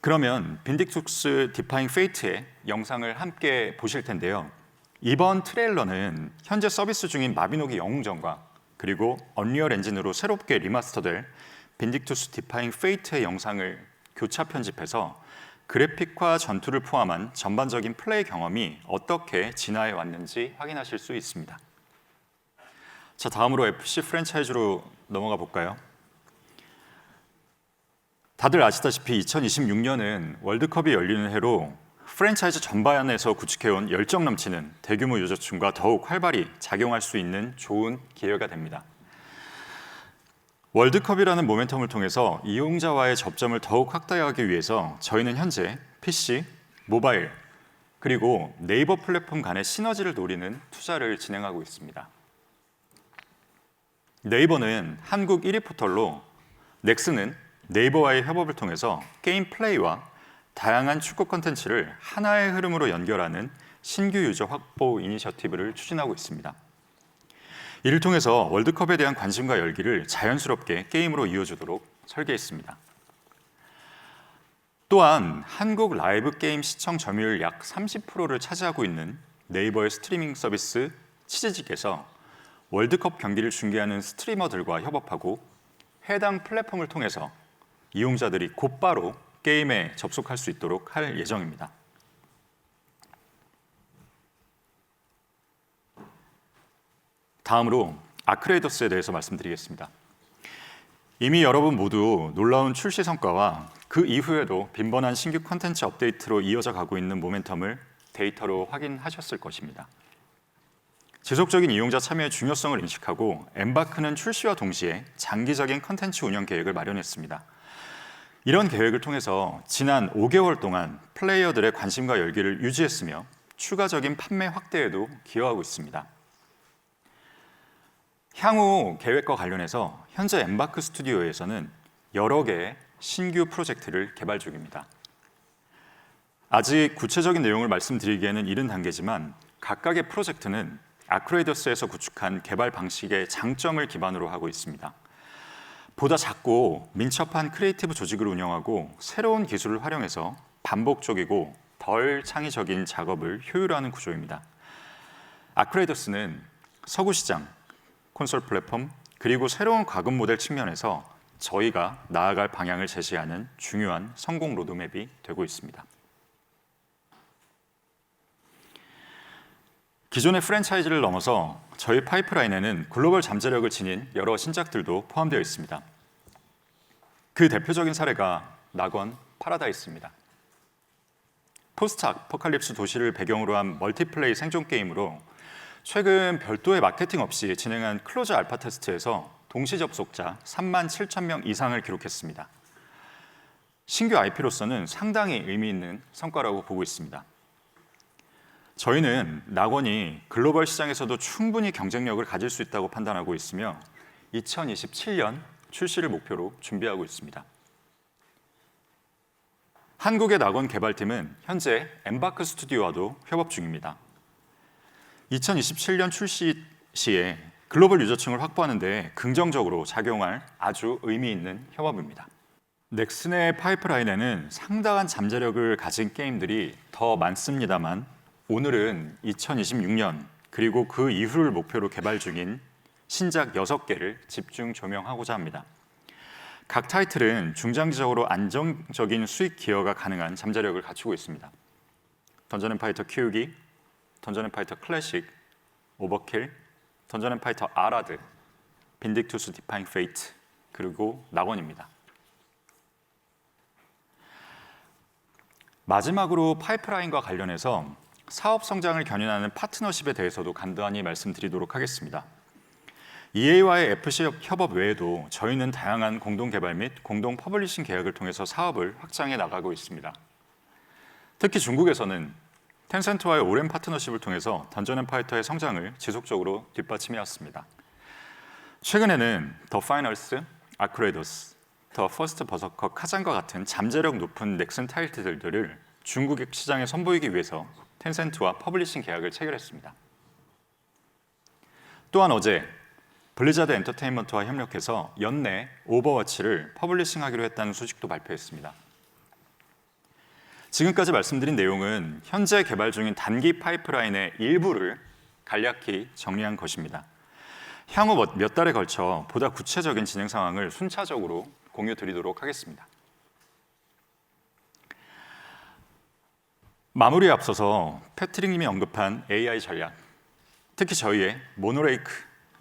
그러면 빈딕투스 디파잉 페이트의 영상을 함께 보실 텐데요. 이번 트레일러는 현재 서비스 중인 마비노기 영웅전과 그리고 언리얼 엔진으로 새롭게 리마스터될 빈딕투스 디파잉 페이트의 영상을 교차 편집해서 그래픽과 전투를 포함한 전반적인 플레이 경험이 어떻게 진화해 왔는지 확인하실 수 있습니다. 자, 다음으로 FC 프랜차이즈로 넘어가 볼까요? 다들 아시다시피 2026년은 월드컵이 열리는 해로 프랜차이즈 전반에서 구축해온 열정 넘치는 대규모 유저층과 더욱 활발히 작용할 수 있는 좋은 기회가 됩니다. 월드컵이라는 모멘텀을 통해서 이용자와의 접점을 더욱 확대하기 위해서 저희는 현재 PC, 모바일, 그리고 네이버 플랫폼 간의 시너지를 노리는 투자를 진행하고 있습니다. 네이버는 한국 1위 포털로, 넥슨은 네이버와의 협업을 통해서 게임 플레이와 다양한 축구 콘텐츠를 하나의 흐름으로 연결하는 신규 유저 확보 이니셔티브를 추진하고 있습니다. 이를 통해서 월드컵에 대한 관심과 열기를 자연스럽게 게임으로 이어주도록 설계했습니다. 또한 한국 라이브 게임 시청 점유율 약 30%를 차지하고 있는 네이버의 스트리밍 서비스 치즈직에서 월드컵 경기를 중계하는 스트리머들과 협업하고 해당 플랫폼을 통해서 이용자들이 곧바로 게임에 접속할 수 있도록 할 예정입니다. 다음으로 아크레이더스에 대해서 말씀드리겠습니다. 이미 여러분 모두 놀라운 출시 성과와 그 이후에도 빈번한 신규 콘텐츠 업데이트로 이어져 가고 있는 모멘텀을 데이터로 확인하셨을 것입니다. 지속적인 이용자 참여의 중요성을 인식하고 엠바크는 출시와 동시에 장기적인 컨텐츠 운영 계획을 마련했습니다. 이런 계획을 통해서 지난 5개월 동안 플레이어들의 관심과 열기를 유지했으며 추가적인 판매 확대에도 기여하고 있습니다. 향후 계획과 관련해서 현재 엠바크 스튜디오에서는 여러 개의 신규 프로젝트를 개발 중입니다. 아직 구체적인 내용을 말씀드리기에는 이른 단계지만 각각의 프로젝트는 아크레이더스에서 구축한 개발 방식의 장점을 기반으로 하고 있습니다. 보다 작고 민첩한 크리에이티브 조직을 운영하고 새로운 기술을 활용해서 반복적이고 덜 창의적인 작업을 효율화하는 구조입니다. 아크레이더스는 서구 시장, 콘솔 플랫폼, 그리고 새로운 과금 모델 측면에서 저희가 나아갈 방향을 제시하는 중요한 성공 로드맵이 되고 있습니다. 기존의 프랜차이즈를 넘어서 저희 파이프라인에는 글로벌 잠재력을 지닌 여러 신작들도 포함되어 있습니다. 그 대표적인 사례가 낙원 파라다이스입니다. 포스트 아포칼립스 도시를 배경으로 한 멀티플레이 생존 게임으로 최근 별도의 마케팅 없이 진행한 클로즈 알파 테스트에서 동시 접속자 37,000명 이상을 기록했습니다. 신규 IP로서는 상당히 의미 있는 성과라고 보고 있습니다. 저희는 낙원이 글로벌 시장에서도 충분히 경쟁력을 가질 수 있다고 판단하고 있으며 2027년 출시를 목표로 준비하고 있습니다. 한국의 낙원 개발팀은 현재 엠바크 스튜디오와도 협업 중입니다. 2027년 출시 시에 글로벌 유저층을 확보하는 데 긍정적으로 작용할 아주 의미 있는 협업입니다. 넥슨의 파이프라인에는 상당한 잠재력을 가진 게임들이 더 많습니다만 오늘은 2026년 그리고 그 이후를 목표로 개발 중인 신작 6개를 집중 조명하고자 합니다. 각 타이틀은 중장기적으로 안정적인 수익 기여가 가능한 잠재력을 갖추고 있습니다. 던전 앤 파이터 키우기, 던전 앤 파이터 클래식, 오버킬, 던전 앤 파이터 아라드, 빈딕투스 디파잉 페이트, 그리고 낙원입니다. 마지막으로 파이프라인과 관련해서 사업 성장을 견인하는 파트너십에 대해서도 간단히 말씀드리도록 하겠습니다. EA와의 FC 협업 외에도 저희는 다양한 공동 개발 및 공동 퍼블리싱 계약을 통해서 사업을 확장해 나가고 있습니다. 특히 중국에서는 텐센트와의 오랜 파트너십을 통해서 던전 앤 파이터의 성장을 지속적으로 뒷받침해 왔습니다. 최근에는 더 파이널스, 아크레이더스, 더 퍼스트 버서커, 카잔과 같은 잠재력 높은 넥슨 타이틀들을 중국 시장에 선보이기 위해서 텐센트와 퍼블리싱 계약을 체결했습니다. 또한 어제 블리자드 엔터테인먼트와 협력해서 연내 오버워치를 퍼블리싱하기로 했다는 소식도 발표했습니다. 지금까지 말씀드린 내용은 현재 개발 중인 단기 파이프라인의 일부를 간략히 정리한 것입니다. 향후 몇 달에 걸쳐 보다 구체적인 진행 상황을 순차적으로 공유 드리도록 하겠습니다. 마무리에 앞서서 패트릭 님이 언급한 AI 전략, 특히 저희의 모노레이크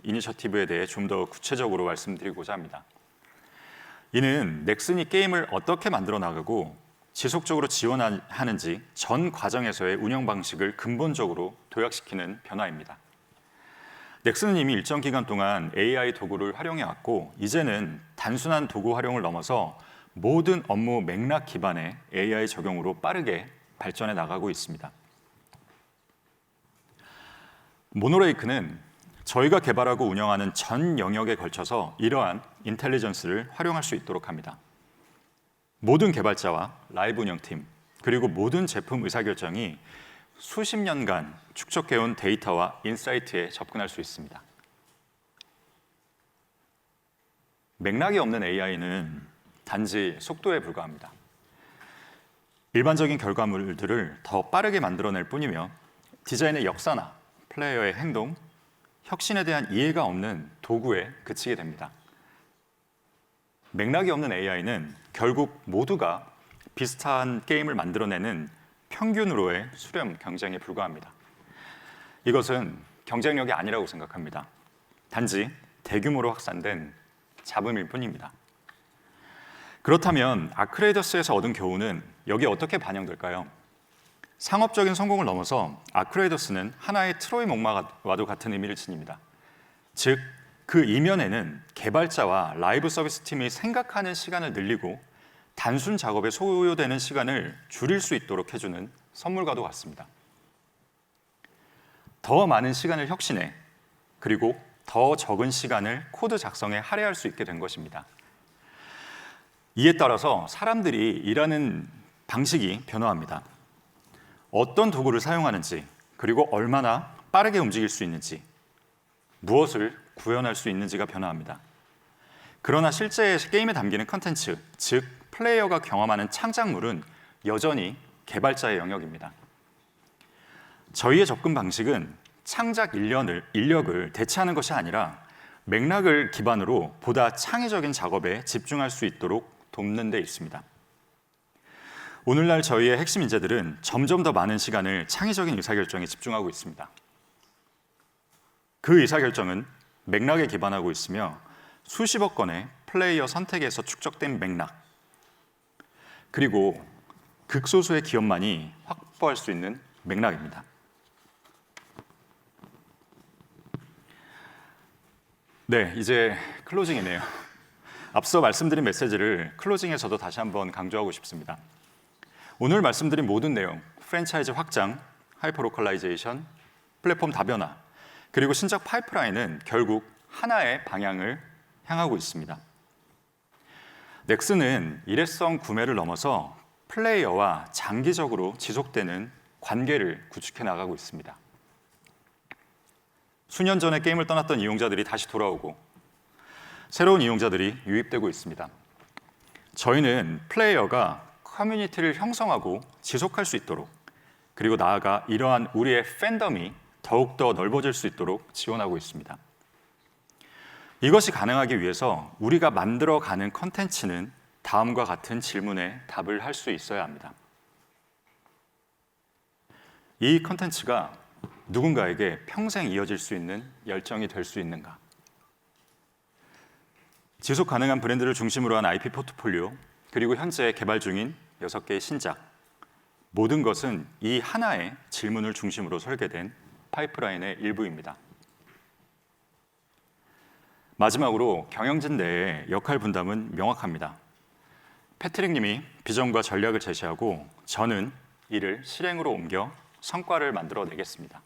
이니셔티브에 대해 좀 더 구체적으로 말씀드리고자 합니다. 이는 넥슨이 게임을 어떻게 만들어 나가고 지속적으로 지원하는지 전 과정에서의 운영 방식을 근본적으로 도약시키는 변화입니다. 넥슨은 이미 일정 기간 동안 AI 도구를 활용해 왔고 이제는 단순한 도구 활용을 넘어서 모든 업무 맥락 기반의 AI 적용으로 빠르게 발전해 나가고 있습니다. 모노레이크는 저희가 개발하고 운영하는 전 영역에 걸쳐서 이러한 인텔리전스를 활용할 수 있도록 합니다. 모든 개발자와 라이브 운영팀, 그리고 모든 제품 의사결정이 수십 년간 축적해온 데이터와 인사이트에 접근할 수 있습니다. 맥락이 없는 AI는 단지 속도에 불과합니다. 일반적인 결과물들을 더 빠르게 만들어낼 뿐이며 디자인의 역사나 플레이어의 행동, 혁신에 대한 이해가 없는 도구에 그치게 됩니다. 맥락이 없는 AI는 결국 모두가 비슷한 게임을 만들어내는 평균으로의 수렴 경쟁에 불과합니다. 이것은 경쟁력이 아니라고 생각합니다. 단지 대규모로 확산된 잡음일 뿐입니다. 그렇다면 아크레이더스에서 얻은 교훈은 여기에 어떻게 반영될까요? 상업적인 성공을 넘어서 아크레이더스는 하나의 트로이 목마와도 같은 의미를 지닙니다. 즉, 그 이면에는 개발자와 라이브 서비스 팀이 생각하는 시간을 늘리고 단순 작업에 소요되는 시간을 줄일 수 있도록 해주는 선물과도 같습니다. 더 많은 시간을 혁신해, 그리고 더 적은 시간을 코드 작성에 할애할 수 있게 된 것입니다. 이에 따라서 사람들이 일하는 방식이 변화합니다. 어떤 도구를 사용하는지, 그리고 얼마나 빠르게 움직일 수 있는지, 무엇을 구현할 수 있는지가 변화합니다. 그러나 실제 게임에 담기는 컨텐츠, 즉 플레이어가 경험하는 창작물은 여전히 개발자의 영역입니다. 저희의 접근 방식은 창작 인력을 대체하는 것이 아니라 맥락을 기반으로 보다 창의적인 작업에 집중할 수 있도록 돕는 데 있습니다. 오늘날 저희의 핵심 인재들은 점점 더 많은 시간을 창의적인 의사결정에 집중하고 있습니다. 그 의사결정은 맥락에 기반하고 있으며 수십억 건의 플레이어 선택에서 축적된 맥락, 그리고 극소수의 기업만이 확보할 수 있는 맥락입니다. 네, 이제 클로징이네요. 앞서 말씀드린 메시지를 클로징에서도 다시 한번 강조하고 싶습니다. 오늘 말씀드린 모든 내용, 프랜차이즈 확장, 하이퍼로컬라이제이션, 플랫폼 다변화, 그리고 신작 파이프라인은 결국 하나의 방향을 향하고 있습니다. 넥슨은 일회성 구매를 넘어서 플레이어와 장기적으로 지속되는 관계를 구축해 나가고 있습니다. 수년 전에 게임을 떠났던 이용자들이 다시 돌아오고 새로운 이용자들이 유입되고 있습니다. 저희는 플레이어가 커뮤니티를 형성하고 지속할 수 있도록, 그리고 나아가 이러한 우리의 팬덤이 더욱더 넓어질 수 있도록 지원하고 있습니다. 이것이 가능하기 위해서 우리가 만들어가는 컨텐츠는 다음과 같은 질문에 답을 할 수 있어야 합니다. 이 컨텐츠가 누군가에게 평생 이어질 수 있는 열정이 될 수 있는가? 지속 가능한 브랜드를 중심으로 한 IP 포트폴리오, 그리고 현재 개발 중인 6개의 신작, 모든 것은 이 하나의 질문을 중심으로 설계된 파이프라인의 일부입니다. 마지막으로 경영진 내의 역할 분담은 명확합니다. 패트릭 님이 비전과 전략을 제시하고 저는 이를 실행으로 옮겨 성과를 만들어내겠습니다.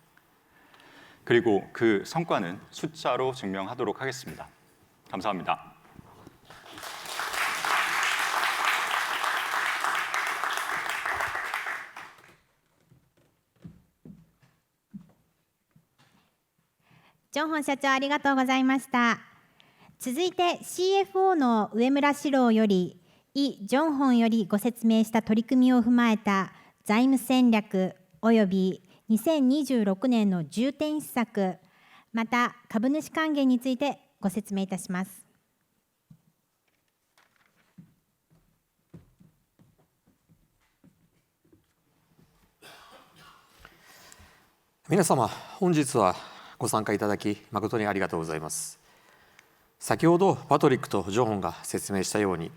그리고 그 성과는 숫자로 증명하도록 하겠습니다. 감사합니다.ジョンホン社長ありがとうございました。続いて CFO の上村史郎よりイ・ジョンホンよりご説明した取り組みを踏まえた財務戦略および2026年の重点施策、また株主還元についてご説明いたします。皆様、本日はご参加いただき誠にありがとうございます。先ほどパトリックとジョンホンが説明したように、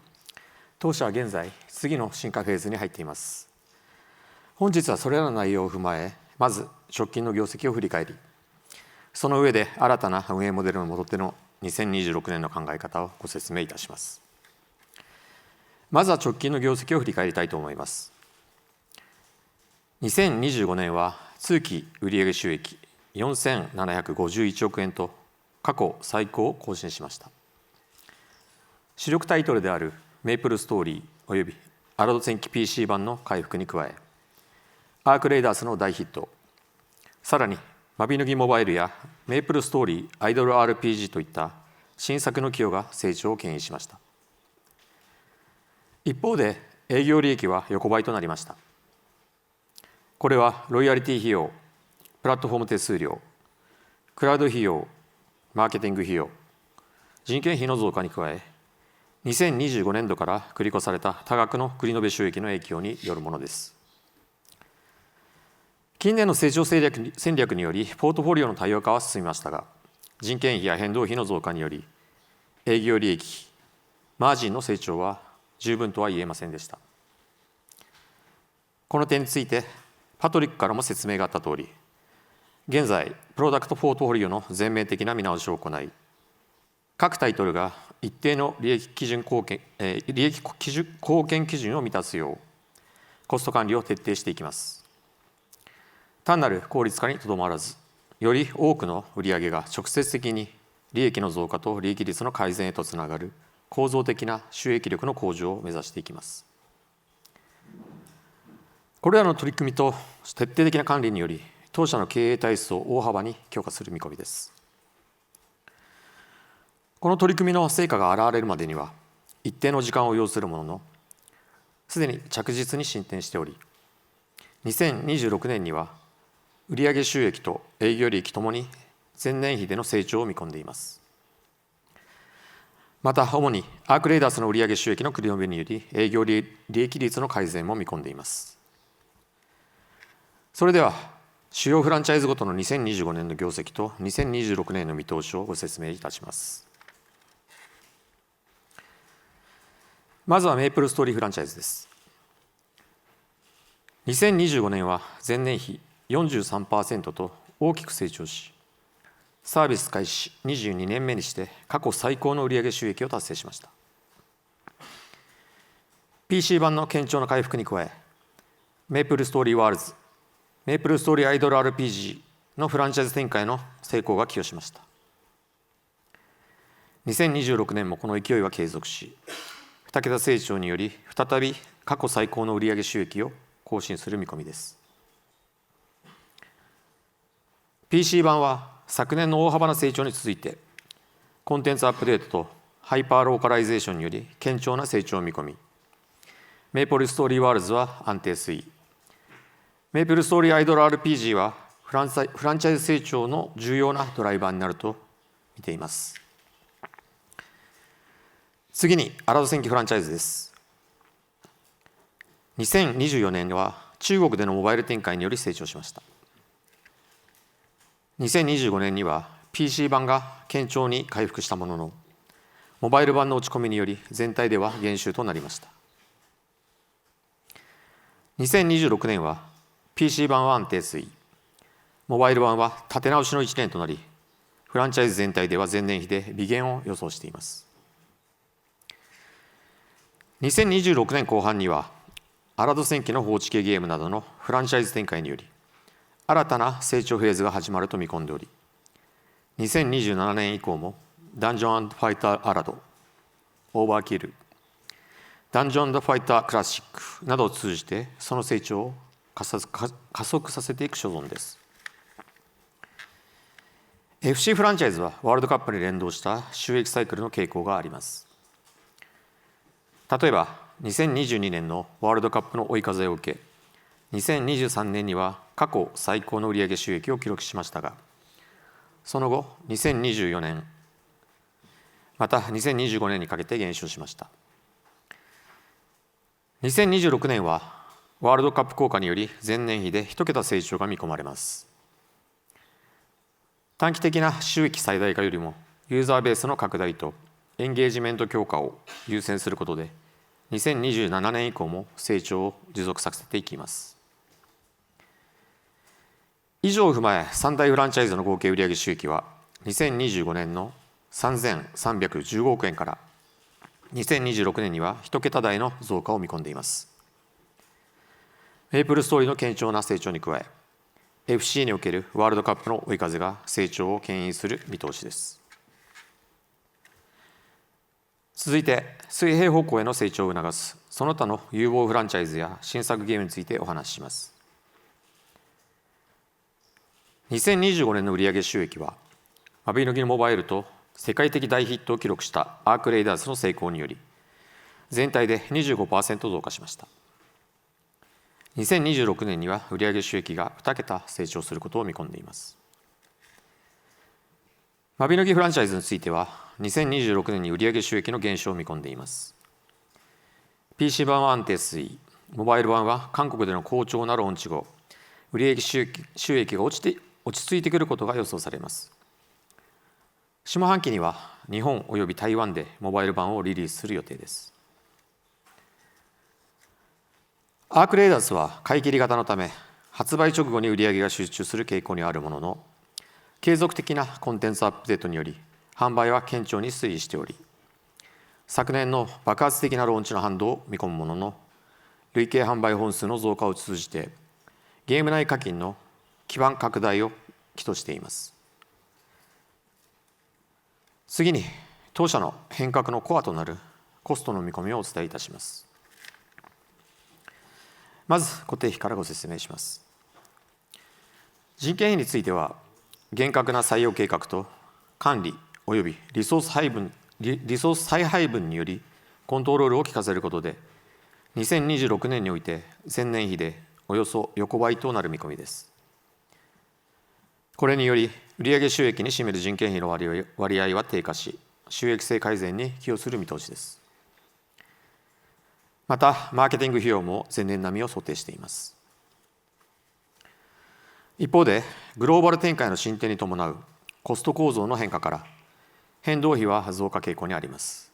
当社は現在次の進化フェーズに入っています。本日はそれらの内容を踏まえ、まず直近の業績を振り返り、その上で新たな運営モデルのもとでの2026年の考え方をご説明いたします。まずは直近の業績を振り返りたいと思います。2025年は通期売上収益4751億円と過去最高を更新しました。主力タイトルであるメイプルストーリーおよびアラド戦記 PC 版の回復に加え、アークレイダースの大ヒット、さらにマビヌギモバイルやメイプルストーリーアイドル RPG といった新作の寄与が成長を牽引しました。一方で営業利益は横ばいとなりました。これはロイヤリティ費用、プラットフォーム手数料、クラウド費用、マーケティング費用、人件費の増加に加え、2025年度から繰り越された多額の繰り延べ収益の影響によるものです。近年の成長戦略により、ポートフォリオの多様化は進みましたが、人件費や変動費の増加により、営業利益、マージンの成長は十分とは言えませんでした。この点について、パトリックからも説明があった通り、現在プロダクトポートフォリオの全面的な見直しを行い、各タイトルが一定の利益貢献基準を満たすようコスト管理を徹底していきます。単なる効率化にとどまらず、より多くの売上が直接的に利益の増加と利益率の改善へとつながる構造的な収益力の向上を目指していきます。これらの取り組みと徹底的な管理により、当社の経営体質を大幅に強化する見込みです。この取り組みの成果が現れるまでには一定の時間を要するものの、すでに着実に進展しており、2026年には売上収益と営業利益ともに前年比での成長を見込んでいます。また、主にアークレーダースの売上収益の繰り延べにより営業利益率の改善も見込んでいます。それでは、主要フランチャイズごとの2025年の業績と2026年の見通しをご説明いたします。まずはメイプルストーリーフランチャイズです。2025年は前年比 43% と大きく成長し、サービス開始22年目にして過去最高の売上収益を達成しました。PC 版の堅調な回復に加え、メイプルストーリーワールズ、メイプルストーリーアイドル RPG のフランチャイズ展開の成功が寄与しました。2026年もこの勢いは継続し、2桁成長により再び過去最高の売上収益を更新する見込みです。PC 版は昨年の大幅な成長に続いて、コンテンツアップデートとハイパーローカライゼーションにより堅調な成長を見込み、メイプルストーリーワールズは安定推移、メイプルストーリーアイドル RPG はフランチャイズ成長の重要なドライバーになると見ています。次にアラド戦記フランチャイズです。2024年は中国でのモバイル展開により成長しました。2025年には PC 版が堅調に回復したものの、モバイル版の落ち込みにより全体では減収となりました。2026年は PC 版は安定推移、モバイル版は立て直しの1年となり、フランチャイズ全体では前年比で微減を予想しています。2026年後半にはアラド戦記の放置系ゲームなどのフランチャイズ展開により新たな成長フェーズが始まると見込んでおり、2027年以降もダンジョン&ファイターアラド、オーバーキル、ダンジョン&ファイタークラシックなどを通じてその成長を加速させていく所存です。FC フランチャイズはワールドカップに連動した収益サイクルの傾向があります。例えば2022年のワールドカップの追い風を受け、2023年には過去最高の売上収益を記録しましたが、その後2024年また2025年にかけて減少しました。2026年はワールドカップ効果により前年比で1桁成長が見込まれます。短期的な収益最大化よりもユーザーベースの拡大とエンゲージメント強化を優先することで、2027年以降も成長を持続させていきます。以上を踏まえ、3大フランチャイズの合計売上収益は2025年の3315億円から2026年には1桁台の増加を見込んでいます。メイプルストーリーの堅調な成長に加え、FC におけるワールドカップの追い風が成長を牽引する見通しです。続いて、水平方向への成長を促すその他の有望フランチャイズや新作ゲームについてお話しします。2025年の売上収益は、マビノギのモバイルと世界的大ヒットを記録したアークレイダースの成功により、全体で 25% 増加しました。2026年には売上収益が2桁成長することを見込んでいます。マビノギフランチャイズについては、2026年に売上収益の減少を見込んでいます。PC 版は安定推移、モバイル版は韓国での好調なローンチ後、売上収益が落ち着いてくることが予想されます。下半期には日本および台湾でモバイル版をリリースする予定です。アークレイダースは買い切り型のため、発売直後に売上が集中する傾向にあるものの、継続的なコンテンツアップデートにより販売は堅調に推移しており、昨年の爆発的なローンチの反動を見込むものの、累計販売本数の増加を通じてゲーム内課金の基盤拡大を期としています。次に、当社の変革のコアとなるコストの見込みをお伝えいたします。まず固定費からご説明します。人件費については、厳格な採用計画と管理およびリソース再配分によりコントロールを効かせることで、2026年において前年比でおよそ横ばいとなる見込みです。これにより、売上収益に占める人件費の割合は低下し、収益性改善に寄与する見通しです。また、マーケティング費用も前年並みを想定しています。一方で、グローバル展開の進展に伴うコスト構造の変化から、変動費は増加傾向にあります。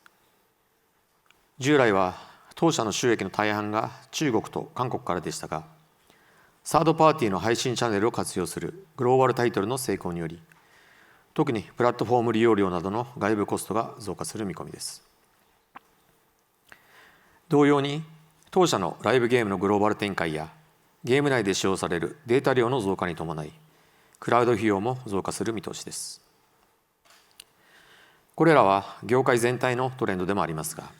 従来は、当社の収益の大半が中国と韓国からでしたが、サードパーティーの配信チャンネルを活用するグローバルタイトルの成功により、特にプラットフォーム利用料などの外部コストが増加する見込みです。同様に、当社のライブゲームのグローバル展開や、ゲーム内で使用されるデータ量の増加に伴い、クラウド費用も増加する見通しです。これらは業界全体のトレンドでもありますが、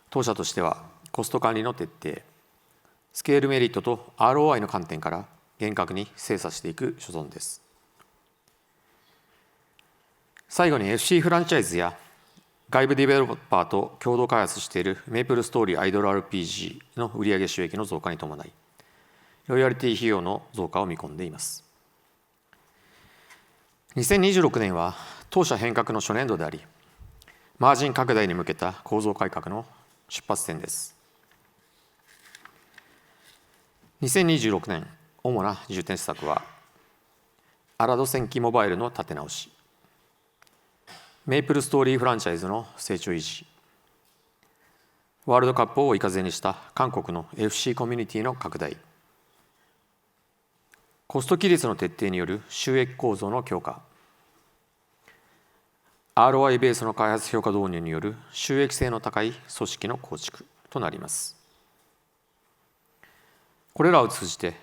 当社としてはコスト管理の徹底、スケールメリットと ROI の観点から厳格に精査していく所存です。最後に FC フランチャイズや外部ディベロッパーと共同開発しているメイプルストーリーアイドル RPG の売上収益の増加に伴い、ロイヤリティ費用の増加を見込んでいます。2026年は当社変革の初年度であり、マージン拡大に向けた構造改革の出発点です。2026年、主な重点施策は、アラド戦記モバイルの立て直し、メイプルストーリーフランチャイズの成長維持、ワールドカップを追い風にした韓国の FC コミュニティの拡大、コスト規律の徹底による収益構造の強化、ROI ベースの開発評価導入による収益性の高い組織の構築となります。これらを通じて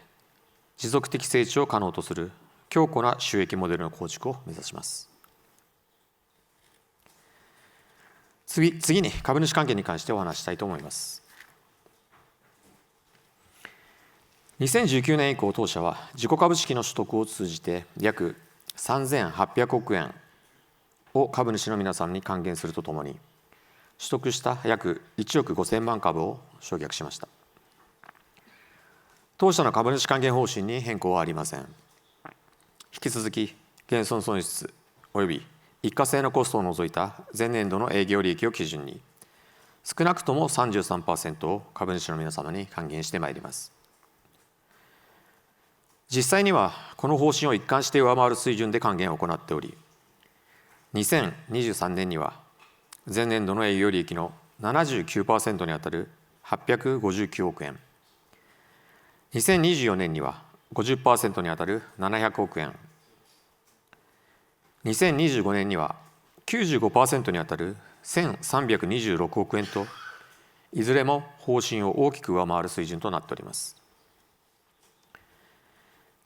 持続的成長を可能とする強固な収益モデルの構築を目指します。次に株主関係に関してお話したいと思います。2019年以降、当社は自己株式の取得を通じて約3800億円を株主の皆さんに還元するとともに、取得した約1億5000万株を償却しました。当社の株主還元方針に変更はありません。引き続き、減損損失および一過性のコストを除いた前年度の営業利益を基準に、少なくとも 33% を株主の皆様に還元してまいります。実際には、この方針を一貫して上回る水準で還元を行っており、2023年には、前年度の営業利益の 79% にあたる859億円、2024年には 50% にあたる700億円、2025年には 95% にあたる1326億円と、いずれも方針を大きく上回る水準となっております。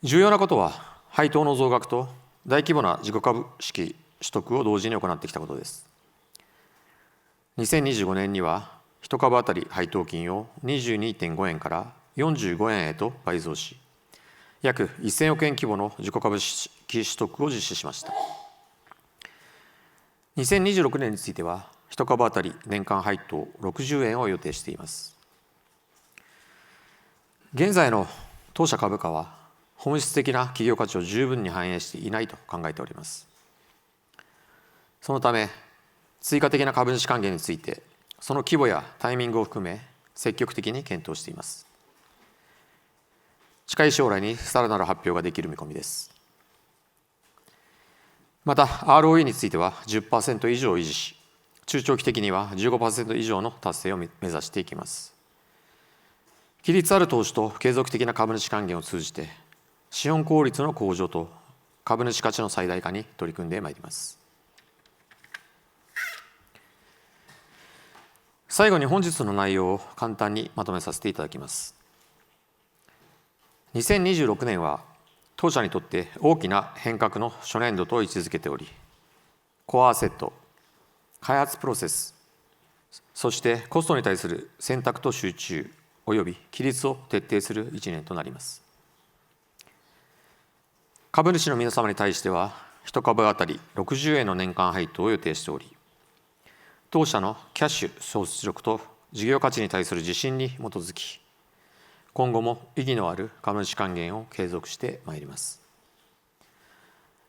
重要なことは、配当の増額と大規模な自己株式取得を同時に行ってきたことです。2025年には、1株当たり配当金を 22.5 円から45円へと倍増し、約1000億円規模の自己株式取得を実施しました。2026年については、1株当たり年間配当60円を予定しています。現在の当社株価は、本質的な企業価値を十分に反映していないと考えております。そのため、追加的な株主還元について、その規模やタイミングを含め、積極的に検討しています。近い将来にさらなる発表ができる見込みです。また、ROE については 10% 以上を維持し、中長期的には 15% 以上の達成を目指していきます。規律ある投資と継続的な株主還元を通じて、資本効率の向上と株主価値の最大化に取り組んでまいります。最後に本日の内容を簡単にまとめさせていただきます。2026年は当社にとって大きな変革の初年度と位置づけており、コアアセット、開発プロセス、そしてコストに対する選択と集中および規律を徹底する1年となります。株主の皆様に対しては、1株当たり60円の年間配当を予定しており、当社のキャッシュ総出力と事業価値に対する自信に基づき、今後も意義のある株主還元を継続してまいります。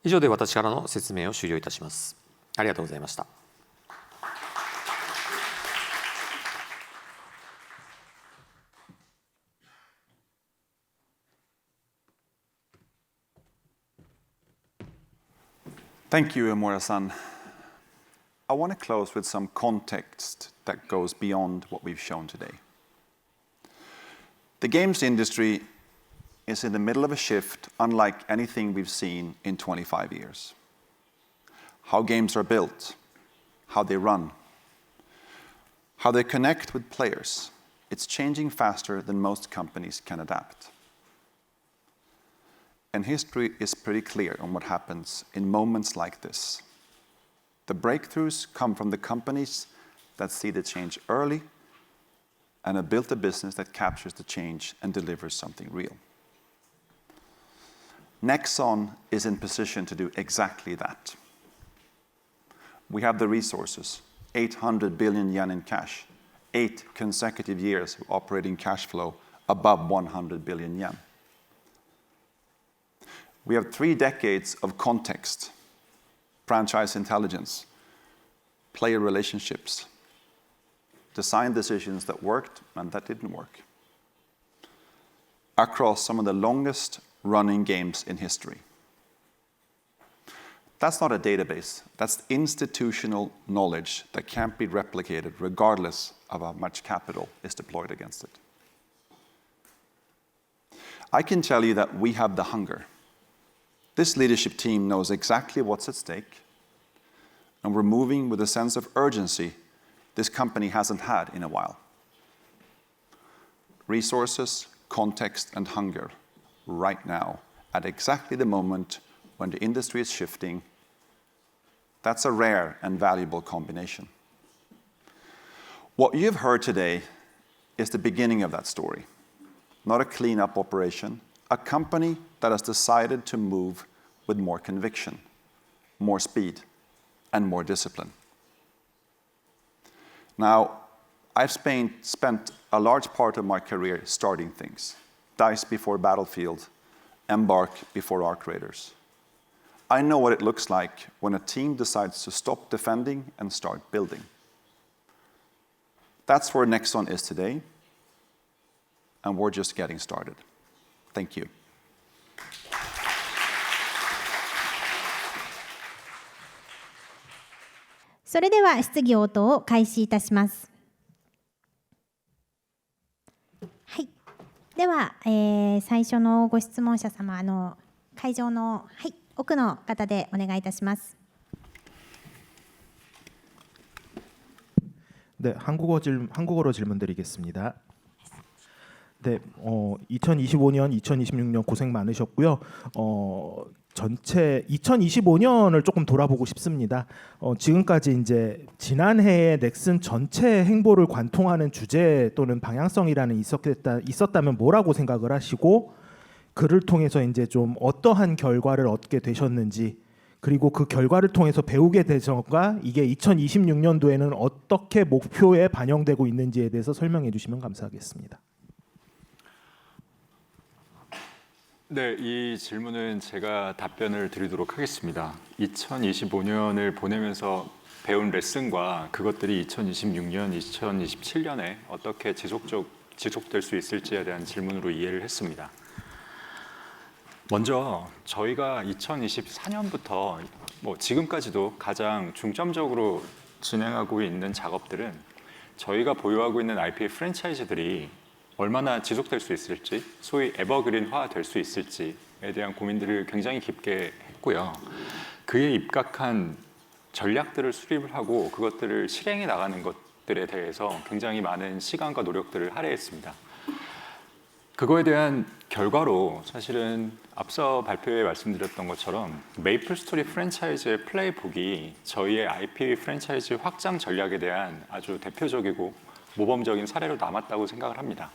以上で私からの説明を終了いたします。ありがとうございました。Thank you, Omura-san. I want to close with some context that goes beyond what we've shown today. The games industry is in the middle of a shift unlike anything we've seen in 25 years. How games are built, how they run, how they connect with players, it's changing faster than most companies can adapt. And history is pretty clear on what happens in moments like this. The breakthroughs come from the companies that see the change early and have built a business that captures the change and delivers something real. Nexon is in position to do exactly that. We have the resources, 800 billion yen in cash, 8 consecutive years of operating cash flow above 100 billion yen. We have 3 decades of context, franchise intelligence, player relationships, design decisions that worked and that didn't work, across some of the longest running games in history. That's not a database. That's institutional knowledge that can't be replicated regardless of how much capital is deployed against it. I can tell you that we have the hunger. This leadership team knows exactly what's at stake, and we're moving with a sense of urgency this company hasn't had in a while. Resources, context, and hunger right now, at exactly the moment when the industry is shifting. That's a rare and valuable combination. What you've heard today is the beginning of that story. Not a cleanup operation, a company that has decided to move with more conviction, more speed, and more discipline. Now, I've spent a large part of my career starting things. DICE before Battlefield, Embark before Arc Raiders. I know what it looks like when a team decides to stop defending and start building. That's where Nexon is today, and we're just getting started. Thank you. それでは質疑応答を開始いたします。はい。では、最初のご質問者様、会場の、はい、奥の方でお願いいたします。 네, 한국어로 질문드리겠습니다. 네, 2025년, 2026년 고생 많으셨고요. 전체 2025년을 조금 돌아보고 싶습니다. 지금까지 이제 지난해에 넥슨 전체 행보를 관통하는 주제 또는 방향성이라는 있었다면 뭐라고 생각을 하시고 그를 통해서 이제 좀 어떠한 결과를 얻게 되셨는지 그리고 그 결과를 통해서 배우게 되던가 이게 2026년도에는 어떻게 목표에 반영되고 있는지에 대해서 설명해 주시면 감사하겠습니다. 네, 이 질문은 제가 답변을 드리도록 하겠습니다. 2025년을 보내면서 배운 레슨과 그것들이 2026년, 2027년에 어떻게 지속될 수 있을지에 대한 질문으로 이해를 했습니다. 먼저 저희가 2024년부터 지금까지도 가장 중점적으로 진행하고 있는 작업들은 저희가 보유하고 있는 IP 프랜차이즈들이 얼마나 지속될 수 있을지, 소위 에버그린화 될 수 있을지에 대한 고민들을 굉장히 깊게 했고요. 그에 입각한 전략들을 수립을 하고 그것들을 실행해 나가는 것들에 대해서 굉장히 많은 시간과 노력들을 할애했습니다. 그거에 대한 결과로 사실은 앞서 발표에 말씀드렸던 것처럼 메이플 스토리 프랜차이즈의 플레이북이 저희의 IP 프랜차이즈 확장 전략에 대한 아주 대표적이고 모범적인 사례로 남았다고 생각을 합니다.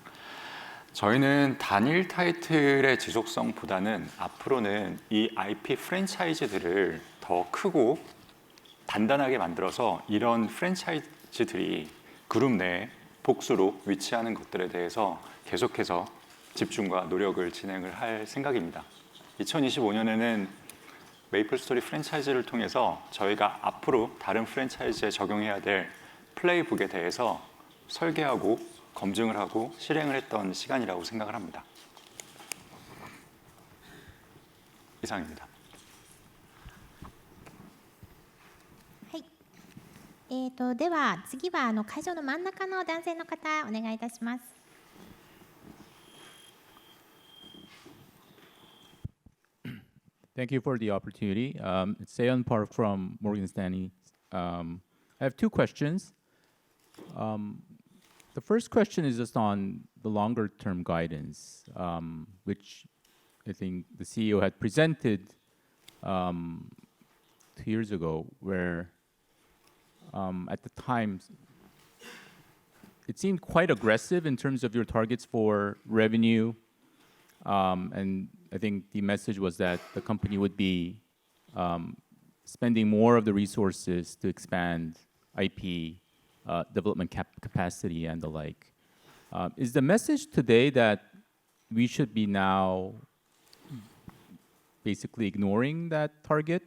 저희는 단일 타이틀의 지속성보다는 앞으로는 이 IP 프랜차이즈들을 더 크고 단단하게 만들어서 이런 프랜차이즈들이 그룹 내에 복수로 위치하는 것들에 대해서 계속해서 집중과 노력을 진행을 할 생각입니다. 2025년에는 메이플 스토리 프랜차이즈를 통해서 저희가 앞으로 다른 프랜차이즈에 적용해야 될 플레이북에 대해서 설계하고 검증을 하고 실행을 했던 시간이라고 생각을 합니다. 이상입니다. はい。では次は会場の真ん中の男性の方お願いいたします。Thank you for the opportunity. It's Seon Park from Morgan Stanley. I have two questions. The first question is just on the longer-term guidance, which I think the CEO had presented 2 years ago, where at the time it seemed quite aggressive in terms of your targets for revenue, and I think the message was that the company would be spending more of the resources to expand IP development capacity and the like. Is the message today that we should be now basically ignoring that target,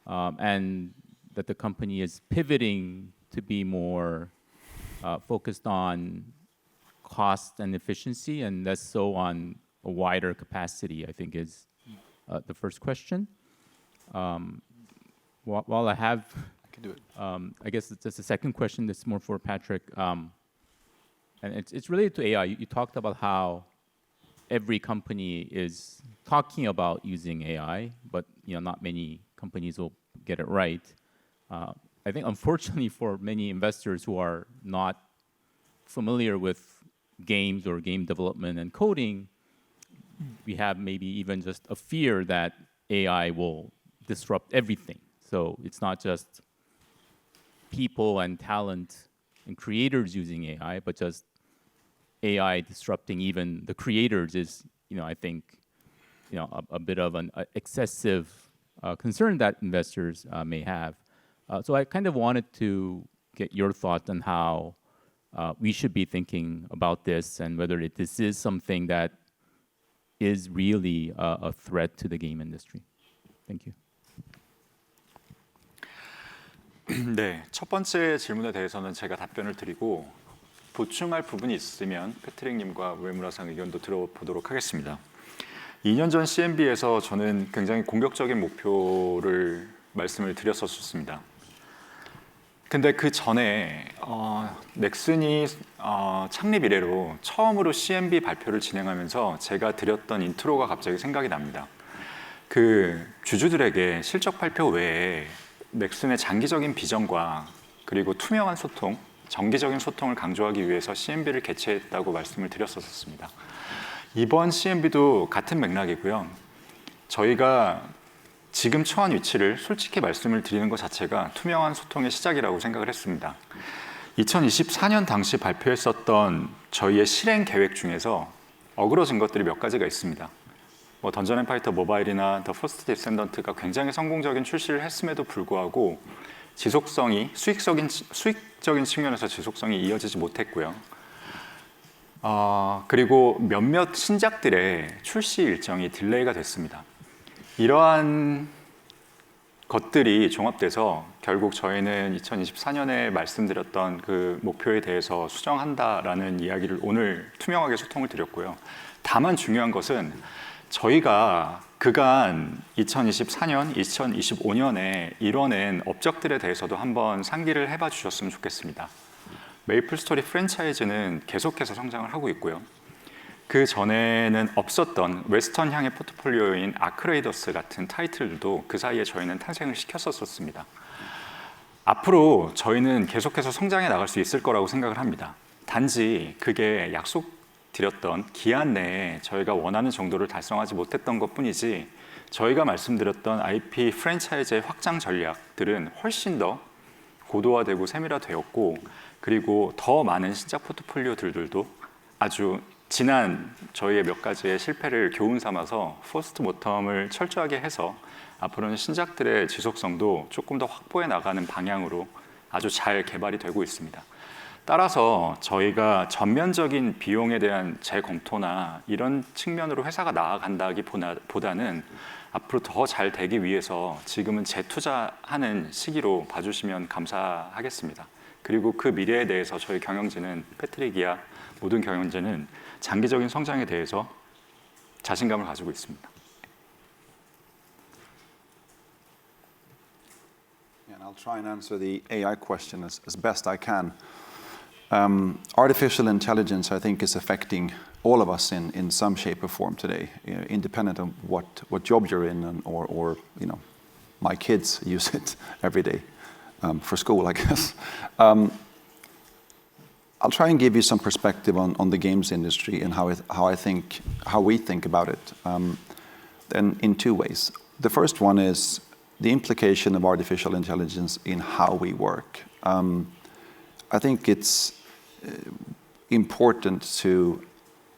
and that the company is pivoting to be more focused on cost and efficiency and less so on a wider capacity, I think is the first question. While I have, I can do it. I guess it's just a second question that's more for Patrick, and it's related to AI. You talked about how every company is talking about using AI, but not many companies will get it right. I think unfortunately for many investors who are not familiar with games or game development and coding, we have maybe even just a fear that AI will disrupt everything. So it's not just people and talent and creators using AI, but just AI disrupting even the creators is, I think, a bit of an excessive concern that investors may have. So I kind of wanted to get your thoughts on how we should be thinking about this and whether this is something that is really a threat to the game industry. Thank you. 네, 첫 번째 질문에 대해서는 제가 답변을 드리고 보충할 부분이 있으면 패트릭님과 우에무라상 의견도 들어보도록 하겠습니다. 2년 전 CNB에서 저는 굉장히 공격적인 목표를 말씀을 드렸었습니다. 근데 그 전에 넥슨이 창립 이래로 처음으로 CNB 발표를 진행하면서 제가 드렸던 인트로가 갑자기 생각이 납니다. 그 주주들에게 실적 발표 외에 넥슨의 장기적인 비전과 그리고 투명한 소통, 정기적인 소통을 강조하기 위해서 CNB를 개최했다고 말씀을 드렸었습니다. 이번 CNB도 같은 맥락이고요. 저희가 지금 처한 위치를 솔직히 말씀을 드리는 것 자체가 투명한 소통의 시작이라고 생각을 했습니다. 2024년 당시 발표했었던 저희의 실행 계획 중에서 어그러진 것들이 몇 가지가 있습니다. 던전 앤 파이터 모바일이나 더 퍼스트 디센던트가 굉장히 성공적인 출시를 했음에도 불구하고 지속성이 수익적인 측면에서 지속성이 이어지지 못했고요. 그리고 몇몇 신작들의 출시 일정이 딜레이가 됐습니다. 이러한 것들이 종합돼서 결국 저희는 2024년에 말씀드렸던 그 목표에 대해서 수정한다라는 이야기를 오늘 투명하게 소통을 드렸고요. 다만 중요한 것은 저희가 그간 2024년, 2025년에 이뤄낸 업적들에 대해서도 한번 상기를 해봐 주셨으면 좋겠습니다. 메이플 스토리 프랜차이즈는 계속해서 성장을 하고 있고요. 그 전에는 없었던 웨스턴향의 포트폴리오인 아크레이더스 같은 타이틀들도 그 사이에 저희는 탄생을 시켰었습니다. 앞으로 저희는 계속해서 성장해 나갈 수 있을 거라고 생각을 합니다. 단지 그게 약속드렸던 기한 내에 저희가 원하는 정도를 달성하지 못했던 것뿐이지 저희가 말씀드렸던 IP 프랜차이즈의 확장 전략들은 훨씬 더 고도화되고 세밀화되었고 그리고 더 많은 신작 포트폴리오들도 아주 지난 저희의 몇 가지의 실패를 교훈 삼아서 포스트 모텀을 철저하게 해서 앞으로는 신작들의 지속성도 조금 더 확보해 나가는 방향으로 아주 잘 개발이 되고 있습니다. 따라서 저희가 전면적인 비용에 대한 재검토나 이런 측면으로 회사가 나아간다기보다는 앞으로 더 잘 되기 위해서 지금은 재투자하는 시기로 봐주시면 감사하겠습니다. 그리고 그 미래에 대해서 저희 경영진은 패트릭이야 모든 경영진은 장기적인 성장에 대해서 자신감을 가지고 있습니다. And I'll try and answer the AI question as best I can. Artificial intelligence, I think, is affecting all of us in some shape or form today, independent of what job you're in, or my kids use it every day for school, I guess. I'll try and give you some perspective on the games industry and how we think about it. Then in two ways. The first one is the implication of artificial intelligence in how we work. I think it's important to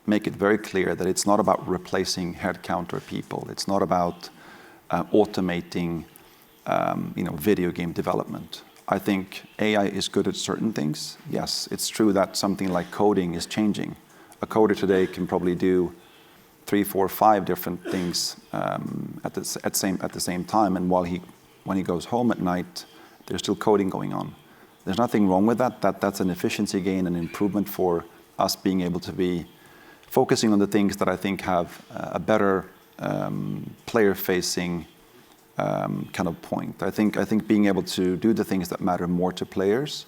make it very clear that it's not about replacing headcount or people. It's not about automating, video game development. I think AI is good at certain things. Yes, it's true that something like coding is changing. A coder today can probably do 3, 4, 5 different things at the same time, and when he goes home at night, there's still coding going on. There's nothing wrong with that. That's an efficiency gain and improvement for us being able to be focusing on the things that I think have a better player-facing kind of point. I think being able to do the things that matter more to players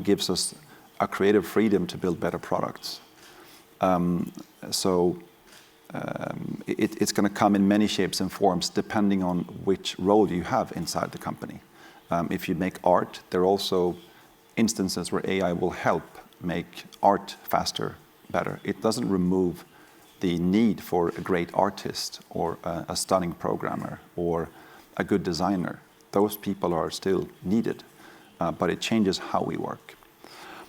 gives us a creative freedom to build better products. It's going to come in many shapes and forms depending on which role you have inside the company. If you make art, there are also instances where AI will help make art faster, better. It doesn't remove the need for a great artist or a stunning programmer or a good designer. Those people are still needed, but it changes how we work.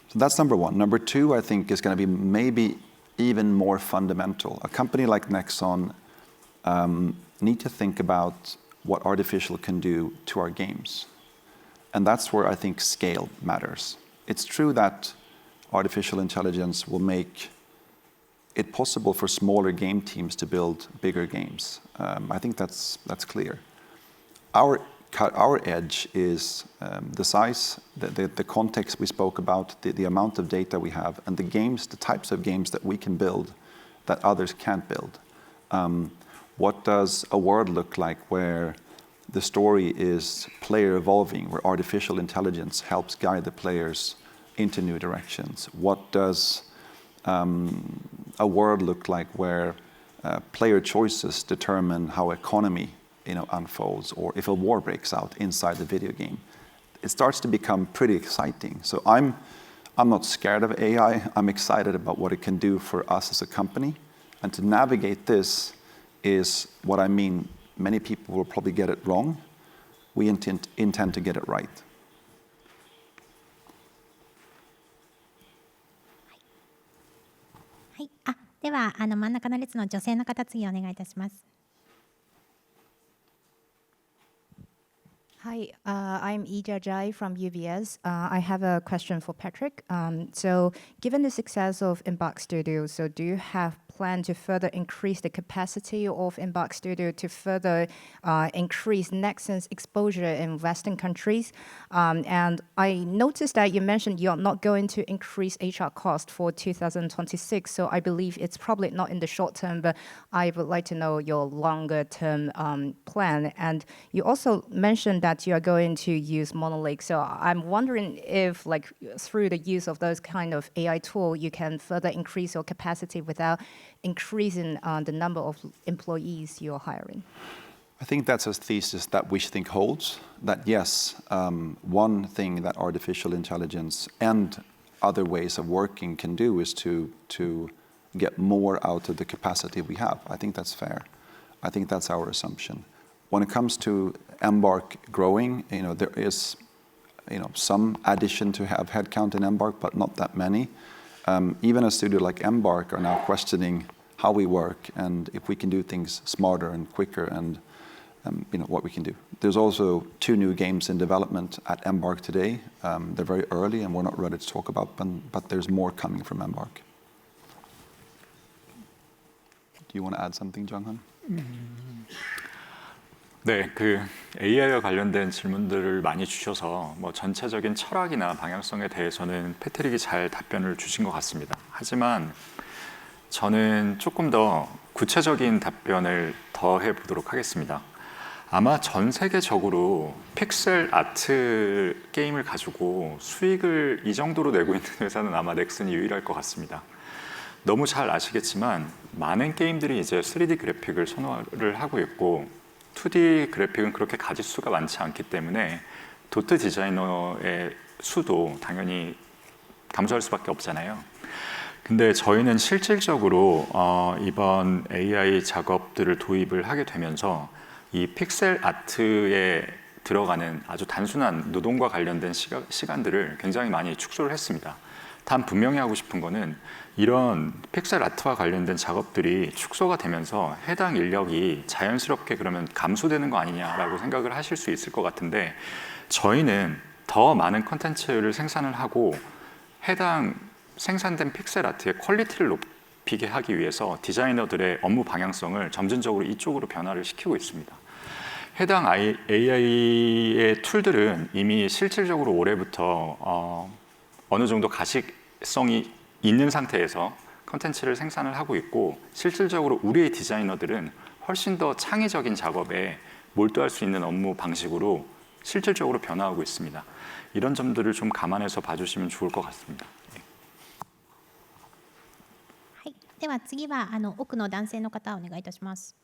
So that's number one. Number two, I think, is going to be maybe even more fundamental. A company like Nexon need to think about what artificial can do to our games. And that's where I think scale matters. It's true that artificial intelligence will make it possible for smaller game teams to build bigger games. I think that's clear. Our edge is the size, the context we spoke about, the amount of data we have, and the types of games that we can build that others can't build. What does a world look like where the story is player evolving, where artificial intelligence helps guide the players into new directions? What does a world look like where player choices determine how economy unfolds, or if a war breaks out inside the video game? It starts to become pretty exciting. So I'm not scared of AI. I'm excited about what it can do for us as a company. And to navigate this is what I mean. Many people will probably get it wrong. We intend to get it right. はい、では真ん中の列の女性の方、次お願いいたします。Hi, I'm Ija Jai from UBS. I have a question for Patrick. So given the success of Embark Studios, so do you have plan to further increase the capacity of Embark Studio to further increase Nexon's exposure in Western countries? And I noticed that you mentioned you're not going to increase HR cost for 2026, so I believe it's probably not in the short term, but I would like to know your longer term plan. And you also mentioned that you are going to use Monolake, so I'm wondering if, like, through the use of those kind of AI tool, you can further increase your capacity without increasing the number of employees you're hiring. I think that's a thesis that we think holds, that yes, one thing that artificial intelligence and other ways of working can do is to get more out of the capacity we have. I think that's fair. I think that's our assumption. When it comes to Embark growing, there is some addition to have headcount in Embark, but not that many. Even a studio like Embark are now questioning how we work and if we can do things smarter and quicker and what we can do. There's also 2 new games in development at Embark today. They're very early and we're not ready to talk about them, but there's more coming from Embark. Do you want to add something, Jong-hun? 네, 그 AI와 관련된 질문들을 많이 주셔서 뭐 전체적인 철학이나 방향성에 대해서는 패트릭이 잘 답변을 주신 것 같습니다. 하지만 저는 조금 더 구체적인 답변을 더 해보도록 하겠습니다. 아마 전 세계적으로 픽셀 아트 게임을 가지고 수익을 이 정도로 내고 있는 회사는 아마 넥슨이 유일할 것 같습니다. 너무 잘 아시겠지만 많은 게임들이 이제 3D 그래픽을 선호를 하고 있고 2D 그래픽은 그렇게 가짓수가 많지 않기 때문에 도트 디자이너의 수도 당연히 감소할 수밖에 없잖아요. 근데 저희는 실질적으로 이번 AI 작업들을 도입을 하게 되면서 이 픽셀 아트에 들어가는 아주 단순한 노동과 관련된 시간들을 굉장히 많이 축소를 했습니다. 단 분명히 하고 싶은 거는 이런 픽셀 아트와 관련된 작업들이 축소가 되면서 해당 인력이 자연스럽게 그러면 감소되는 거 아니냐라고 생각을 하실 수 있을 것 같은데 저희는 더 많은 콘텐츠를 생산을 하고 해당 생산된 픽셀 아트의 퀄리티를 높이게 하기 위해서 디자이너들의 업무 방향성을 점진적으로 이쪽으로 변화를 시키고 있습니다. 해당 AI의 툴들은 이미 실질적으로 올해부터 어느 정도 가식성이 있는 상태에서 컨텐츠를 생산을 하고 있고 실질적으로 우리의 디자이너들은 훨씬 더 창의적인 작업에 몰두할 수 있는 업무 방식으로 실질적으로 변화하고 있습니다. 이런 점들을 좀 감안해서 봐주시면 좋을 것 같습니다. はい、では次は奥の男性の方お願いいたします。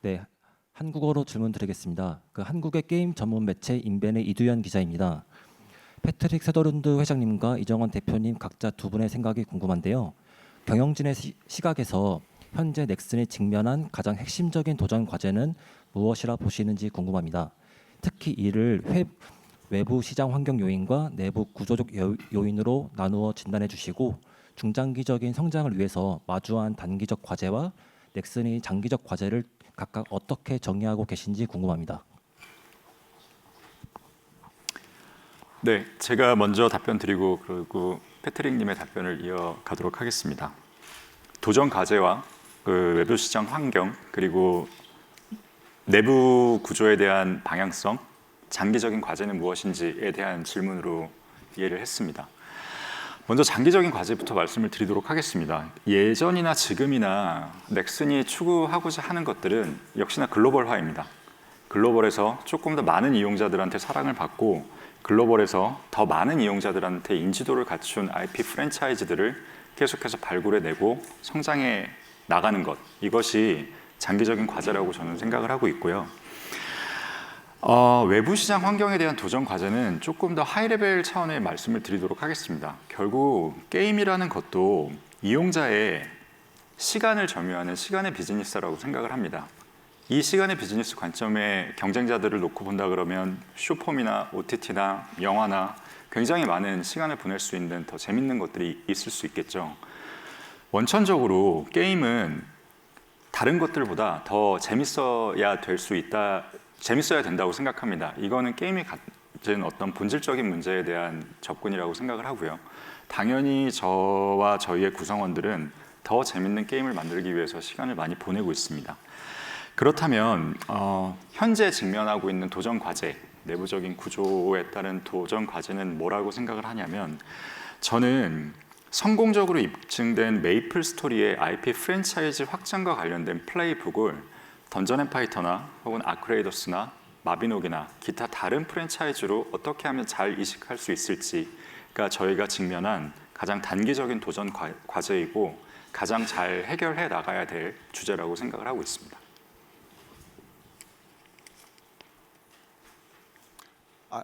네, 한국어로 질문 드리겠습니다. 한국의 게임 전문 매체 인벤의 이두현 기자입니다. 패트릭 세더룬드 회장님과 이정원 대표님 각자 두 분의 생각이 궁금한데요. 경영진의 시각에서 현재 넥슨이 직면한 가장 핵심적인 도전 과제는 무엇이라 보시는지 궁금합니다. 특히 이를 외부 시장 환경 요인과 내부 구조적 요인으로 나누어 진단해 주시고 중장기적인 성장을 위해서 마주한 단기적 과제와 넥슨이 장기적 과제를 각각 어떻게 정의하고 계신지 궁금합니다. 네, 제가 먼저 답변 드리고 그리고 패트릭님의 답변을 이어가도록 하겠습니다. 도전 과제와 그 외부 시장 환경 그리고 내부 구조에 대한 방향성, 장기적인 과제는 무엇인지에 대한 질문으로 이해를 했습니다. 먼저 장기적인 과제부터 말씀을 드리도록 하겠습니다. 예전이나 지금이나 넥슨이 추구하고자 하는 것들은 역시나 글로벌화입니다. 글로벌에서 조금 더 많은 이용자들한테 사랑을 받고 글로벌에서 더 많은 이용자들한테 인지도를 갖춘 IP 프랜차이즈들을 계속해서 발굴해내고 성장해 나가는 것, 이것이 장기적인 과제라고 저는 생각을 하고 있고요. 외부 시장 환경에 대한 도전 과제는 조금 더 하이레벨 차원의 말씀을 드리도록 하겠습니다. 결국 게임이라는 것도 이용자의 시간을 점유하는 시간의 비즈니스라고 생각을 합니다. 이 시간의 비즈니스 관점의 경쟁자들을 놓고 본다 그러면 쇼폼이나 OTT나 영화나 굉장히 많은 시간을 보낼 수 있는 더 재밌는 것들이 있을 수 있겠죠. 원천적으로 게임은 다른 것들보다 더 재밌어야 된다고 생각합니다. 이거는 게임이 어떤 본질적인 문제에 대한 접근이라고 생각을 하고요. 당연히 저와 저희의 구성원들은 더 재밌는 게임을 만들기 위해서 시간을 많이 보내고 있습니다. 그렇다면 현재 직면하고 있는 도전 과제, 내부적인 구조에 따른 도전 과제는 뭐라고 생각을 하냐면, 저는 성공적으로 입증된 메이플 스토리의 IP 프랜차이즈 확장과 관련된 플레이북을 던전 앤 파이터나 혹은 아크레이더스나 마비노기나 기타 다른 프랜차이즈로 어떻게 하면 잘 이식할 수 있을지가 저희가 직면한 가장 단기적인 도전 과제이고 가장 잘 해결해 나가야 될 주제라고 생각을 하고 있습니다.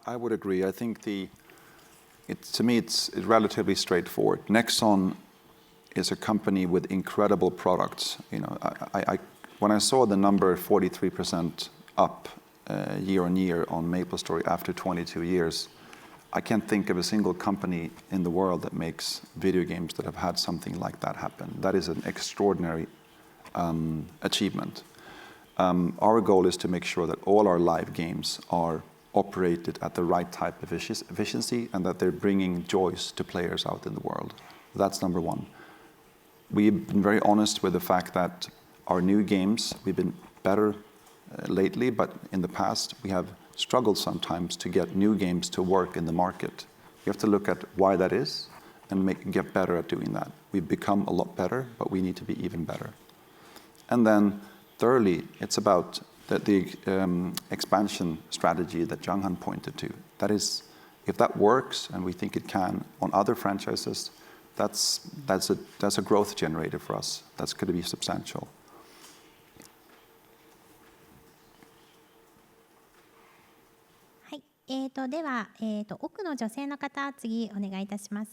I would agree. I think to me it's relatively straightforward. Nexon is a company with incredible products. You know, when I saw the number 43% up year on year on MapleStory after 22 years, I can't think of a single company in the world that makes video games that have had something like that happen. That is an extraordinary achievement. Our goal is to make sure that all our live games are operated at the right type of efficiency and that they're bringing joys to players out in the world. That's number one. We've been very honest with the fact that our new games, we've been better lately, but in the past we have struggled sometimes to get new games to work in the market. You have to look at why that is and get better at doing that. We've become a lot better, but we need to be even better. And then thirdly, it's about the expansion strategy that Jung-Han pointed to. That is, if that works, and we think it can on other franchises, that's a growth generator for us. That's going to be substantial. はい、では、奥の女性の方、次お願いいたします。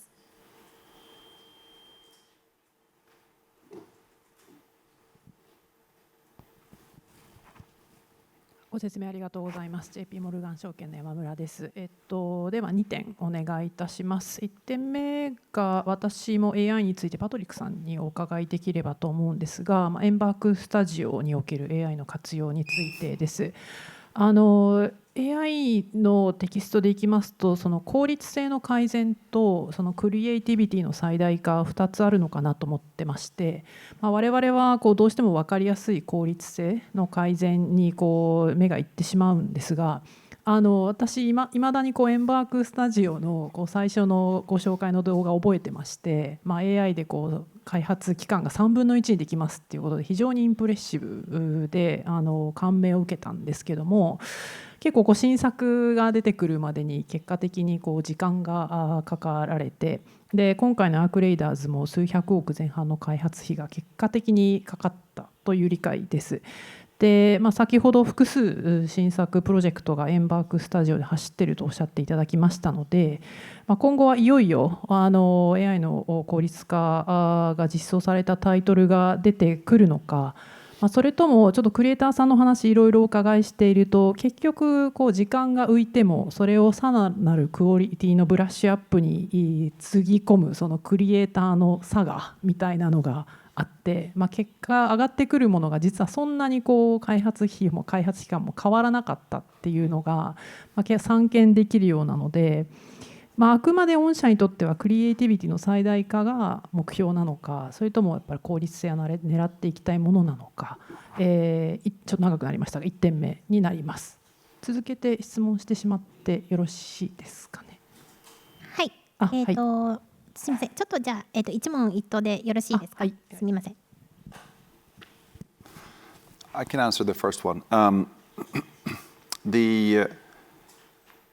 ご説明ありがとうございます。JP モルガン証券の山村です。では2点お願いいたします。1点目が私も AI についてパトリックさんにお伺いできればと思うんですが、エンバークスタジオにおける AI の活用についてです。AI のテキストでいきますと、その効率性の改善とそのクリエイティビティの最大化2つあるのかなと思ってまして、我々はどうしても分かりやすい効率性の改善に目がいってしまうんですが、私いまだにエンバークスタジオの最初のご紹介の動画を覚えてまして、AI で開発期間が3分の1にできますっていうことで非常にインプレッシブで感銘を受けたんですけども、結構新作が出てくるまでに結果的に時間がかかられて、で今回のアークレイダーズも数百億前半の開発費が結果的にかかったという理解です。で先ほど複数新作プロジェクトがエンバークスタジオで走っているとおっしゃっていただきましたので、今後はいよいよAI の効率化が実装されたタイトルが出てくるのか、それともちょっとクリエイターさんの話いろいろお伺いしていると、結局時間が浮いてもそれをさらなるクオリティのブラッシュアップにつぎ込むそのクリエイターの差がみたいなのがあって、結果上がってくるものが実はそんなに開発費も開発期間も変わらなかったっていうのが散見できるようなので、あくまで御社にとってはクリエイティビティの最大化が目標なのか、それともやっぱり効率性を狙っていきたいものなのか、ちょっと長くなりましたが1点目になります。続けて質問してしまってよろしいですかね。はい。すみません。ちょっとじゃあ、一問一答でよろしいですか。はい。すみません。I can answer the first one.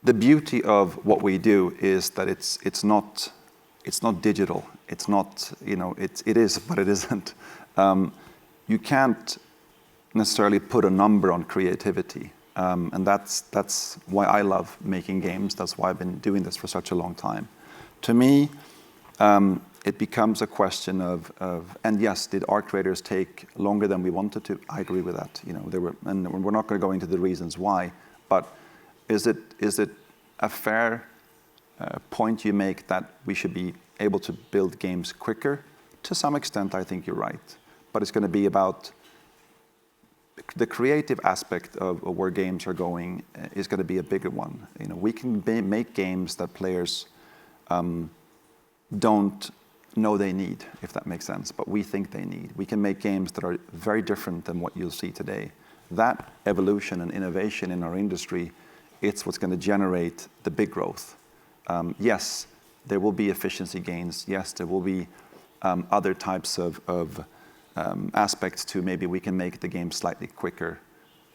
The beauty of what we do is that it's not digital. It's not, it is, but it isn't. You can't necessarily put a number on creativity, and that's why I love making games. That's why I've been doing this for such a long time. To me, it becomes a question of and yes, did our creators take longer than we wanted to? I agree with that. And we're not going to go into the reasons why, but is it a fair point you make that we should be able to build games quicker? To some extent, I think you're right. But it's going to be about the creative aspect of where games are going is going to be a bigger one. You know, we can make games that players don't know they need, if that makes sense, but we think they need. We can make games that are very different than what you'll see today. That evolution and innovation in our industry, it's what's going to generate the big growth. Yes, there will be efficiency gains. Yes, there will be other types of aspects to maybe we can make the game slightly quicker.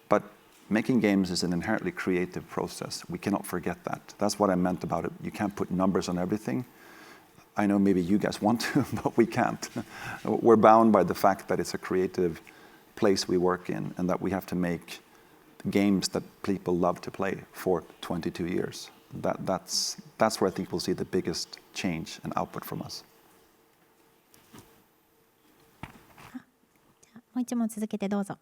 But making games is an inherently creative process. We cannot forget that. That's what I meant about it. You can't put numbers on everything. I know maybe you guys want to, but we can't. We're bound by the fact that it's a creative place we work in and that we have to make games that people love to play for 22 years. That's where I think we'll see the biggest change and output from us. もう一問続けてどうぞ。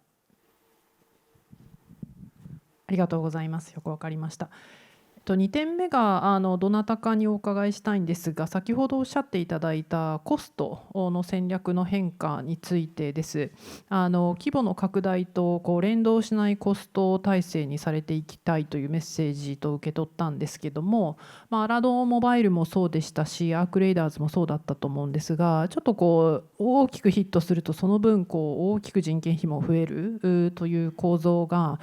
ありがとうございます。よくわかりました。2点目がどなたかにお伺いしたいんですが、先ほどおっしゃっていただいたコストの戦略の変化についてです。規模の拡大と連動しないコスト体制にされていきたいというメッセージと受け取ったんですけども、アラドモバイルもそうでしたし、アークレイダーズもそうだったと思うんですが、ちょっと大きくヒットするとその分大きく人件費も増えるという構造が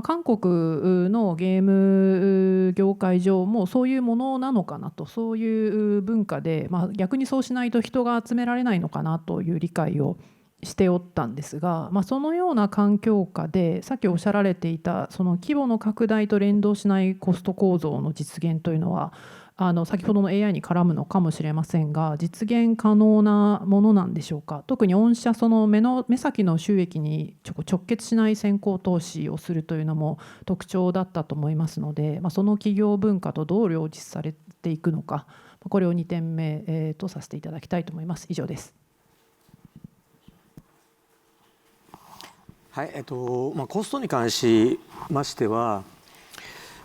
韓国のゲーム業界上もそういうものなのかなと、そういう文化で、逆にそうしないと人が集められないのかなという理解をしておったんですが、そのような環境下でさっきおっしゃられていたその規模の拡大と連動しないコスト構造の実現というのは先ほどの AI に絡むのかもしれませんが、実現可能なものなんでしょうか。特に御社、その目先の収益に直結しない先行投資をするというのも特徴だったと思いますので、その企業文化とどう両立されていくのか、これを2点目とさせていただきたいと思います。以上です。はい、コストに関しましては、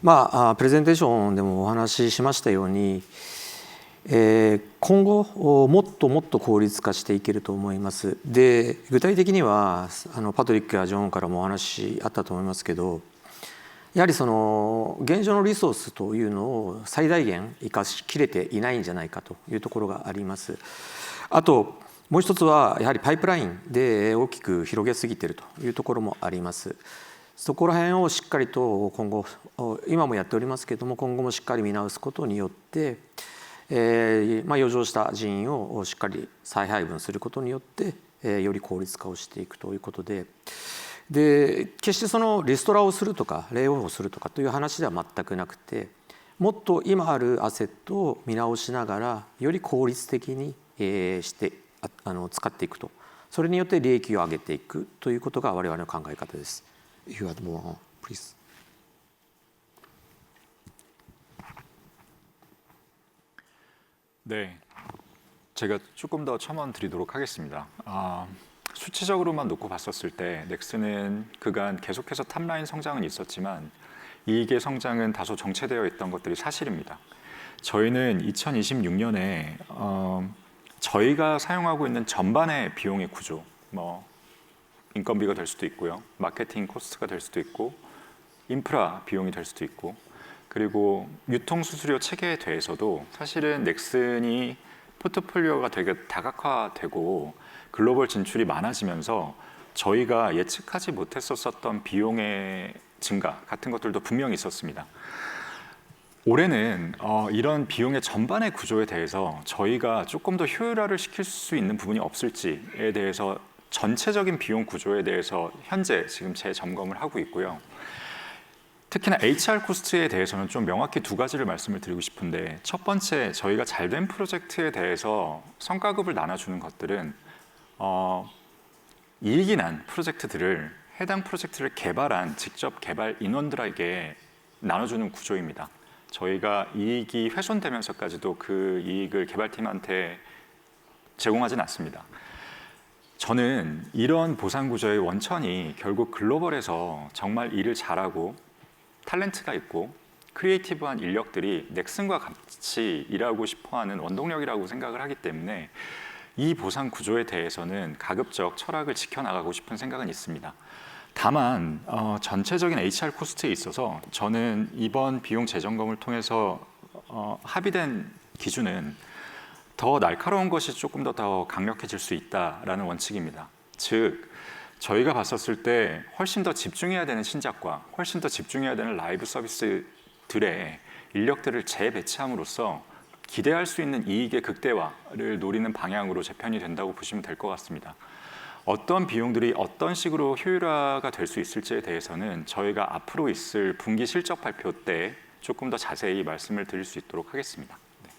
プレゼンテーションでもお話ししましたように、今後もっともっと効率化していけると思います。で、具体的にはパトリックやジョンからもお話あったと思いますけど、やはりその現状のリソースというのを最大限生かしきれていないんじゃないかというところがあります。あともう一つはやはりパイプラインで大きく広げすぎているというところもあります。そこら辺をしっかりと今後、今もやっておりますけれども、今後もしっかり見直すことによって、余剰した人員をしっかり再配分することによって、より効率化をしていくということで、決してそのリストラをするとかレイオフをするとかという話では全くなくて、もっと今あるアセットを見直しながらより効率的にして使っていくと、それによって利益を上げていくということが我々の考え方です。You had more, please. 네, 제가 조금 더 첨언 드리도록 하겠습니다. 수치적으로만 놓고 봤었을 때 넥슨은 그간 계속해서 탑라인 성장은 있었지만 이익의 성장은 다소 정체되어 있던 것들이 사실입니다. 저희는 2026년에 저희가 사용하고 있는 전반의 비용의 구조, 인건비가 될 수도 있고요, 마케팅 코스트가 될 수도 있고, 인프라 비용이 될 수도 있고, 그리고 유통수수료 체계에 대해서도 사실은 넥슨이 포트폴리오가 되게 다각화되고 글로벌 진출이 많아지면서 저희가 예측하지 못했었던 비용의 증가 같은 것들도 분명히 있었습니다. 올해는 이런 비용의 전반의 구조에 대해서 저희가 조금 더 효율화를 시킬 수 있는 부분이 없을지에 대해서 전체적인 비용 구조에 대해서 현재 지금 재점검을 하고 있고요. 특히나 HR 코스트에 대해서는 좀 명확히 두 가지를 말씀을 드리고 싶은데, 첫 번째, 저희가 잘된 프로젝트에 대해서 성과급을 나눠주는 것들은 이익이 난 프로젝트들을 해당 프로젝트를 개발한 직접 개발 인원들에게 나눠주는 구조입니다. 저희가 이익이 훼손되면서까지도 그 이익을 개발팀한테 제공하진 않습니다. 저는 이런 보상 구조의 원천이 결국 글로벌에서 정말 일을 잘하고 탤런트가 있고 크리에이티브한 인력들이 넥슨과 같이 일하고 싶어하는 원동력이라고 생각을 하기 때문에 이 보상 구조에 대해서는 가급적 철학을 지켜나가고 싶은 생각은 있습니다. 다만 전체적인 HR 코스트에 있어서 저는 이번 비용 재점검을 통해서 합의된 기준은 더 날카로운 것이 조금 더 강력해질 수 있다라는 원칙입니다. 즉 저희가 봤었을 때 훨씬 더 집중해야 되는 신작과 훨씬 더 집중해야 되는 라이브 서비스들의 인력들을 재배치함으로써 기대할 수 있는 이익의 극대화를 노리는 방향으로 재편이 된다고 보시면 될 것 같습니다. 어떤 비용들이 어떤 식으로 효율화가 될 수 있을지에 대해서는 저희가 앞으로 있을 분기 실적 발표 때 조금 더 자세히 말씀을 드릴 수 있도록 하겠습니다. 네.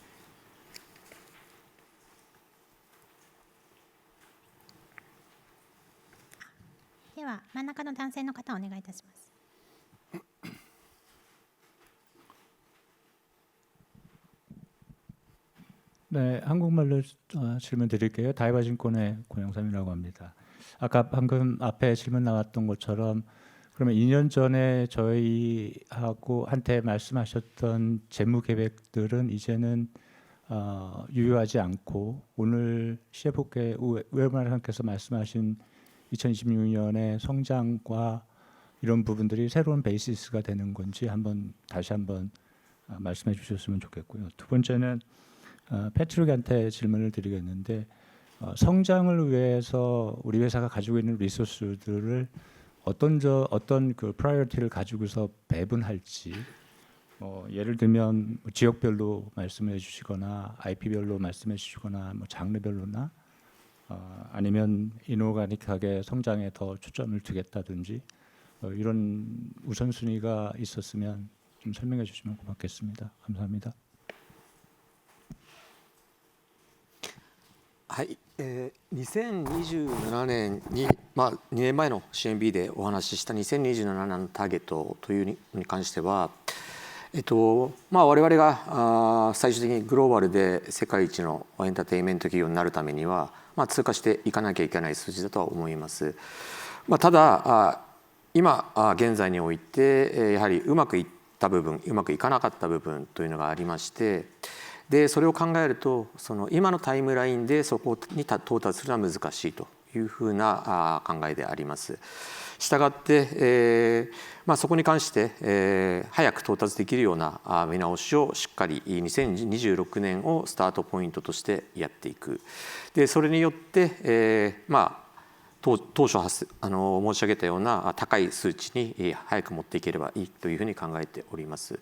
では真ん中の男性の方お願いいたします。 네, 한국말로 질문 드릴게요. 다이바증권의 고영삼이라고 합니다. 아까 방금 앞에 질문 나왔던 것처럼 그러면 2년 전에 저희하고 한테 말씀하셨던 재무 계획들은 이제는 유효하지 않고 오늘 CFO께 웨버나님께서 말씀하신 2026년의 성장과 이런 부분들이 새로운 베이시스가 되는 건지 다시 한번 말씀해 주셨으면 좋겠고요. 두 번째는 패트릭한테 질문을 드리겠는데 성장을 위해서 우리 회사가 가지고 있는 리소스들을 어떤 그 프라이어티를 가지고서 배분할지 예를 들면 지역별로 말씀해 주시거나 IP별로 말씀해 주시거나 장르별로나 아니면 이노가닉하게 성장에 더 초점을 두겠다든지 이런 우선순위가 있었으면 좀 설명해 주시면 고맙겠습니다. 감사합니다. はい、2027年に、2年前の CMB でお話しした2027年のターゲットというに関しては、我々が最終的にグローバルで世界一のエンターテインメント企業になるためには、通過していかなきゃいけない数字だとは思います。ただ今現在においてやはりうまくいった部分うまくいかなかった部分というのがありまして、でそれを考えると今のタイムラインでそこに到達するのは難しいというふうな考えであります。したがって、そこに関して、早く到達できるような見直しをしっかり2026年をスタートポイントとしてやっていく。でそれによって、当初申し上げたような高い数値に早く持っていければいいというふうに考えております。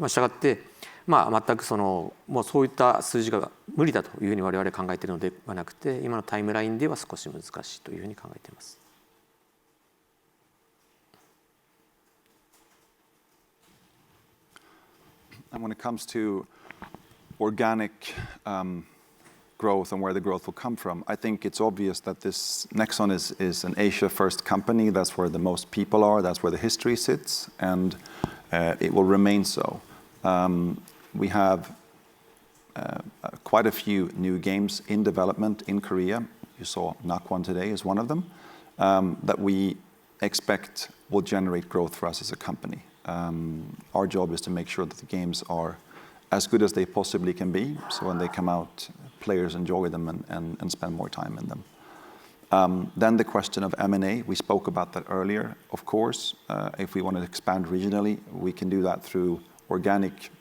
したがって全くもうそういった数字が無理だというふうに我々考えているのではなくて、今のタイムラインでは少し難しいというふうに考えています。And when it comes to organic growth and where the growth will come from, I think it's obvious that this Nexon is an Asia-first company. That's where the most people are. That's where the history sits, and it will remain so. We have quite a few new games in development in Korea. You saw Nakwon today is one of them, that we expect will generate growth for us as a company. Our job is to make sure that the games are as good as they possibly can be, so when they come out, players enjoy them and spend more time in them. Then the question of M&A, we spoke about that earlier. Of course, if we want to expand regionally, we can do that through organic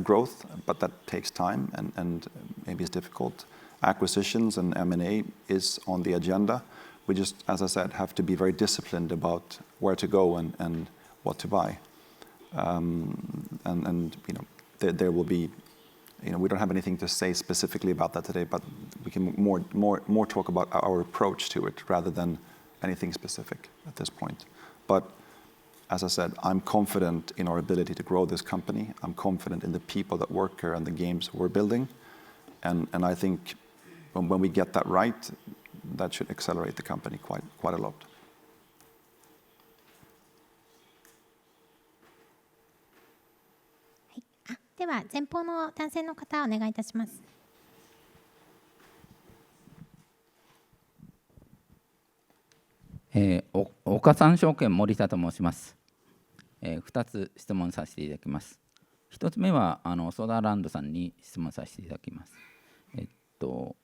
growth, but that takes time and maybe is difficult. Acquisitions and M&A is on the agenda. We just, as I said, have to be very disciplined about where to go and what to buy. There will be, we don't have anything to say specifically about that today, but we can more talk about our approach to it rather than anything specific at this point. But as I said, I'm confident in our ability to grow this company. I'm confident in the people that work here and the games we're building. And I think when we get that right, that should accelerate the company quite a lot. では前方の男性の方お願いいたします。岡三証券森田と申します。2つ質問させていただきます。1つ目はソーダーランドさんに質問させていただきます。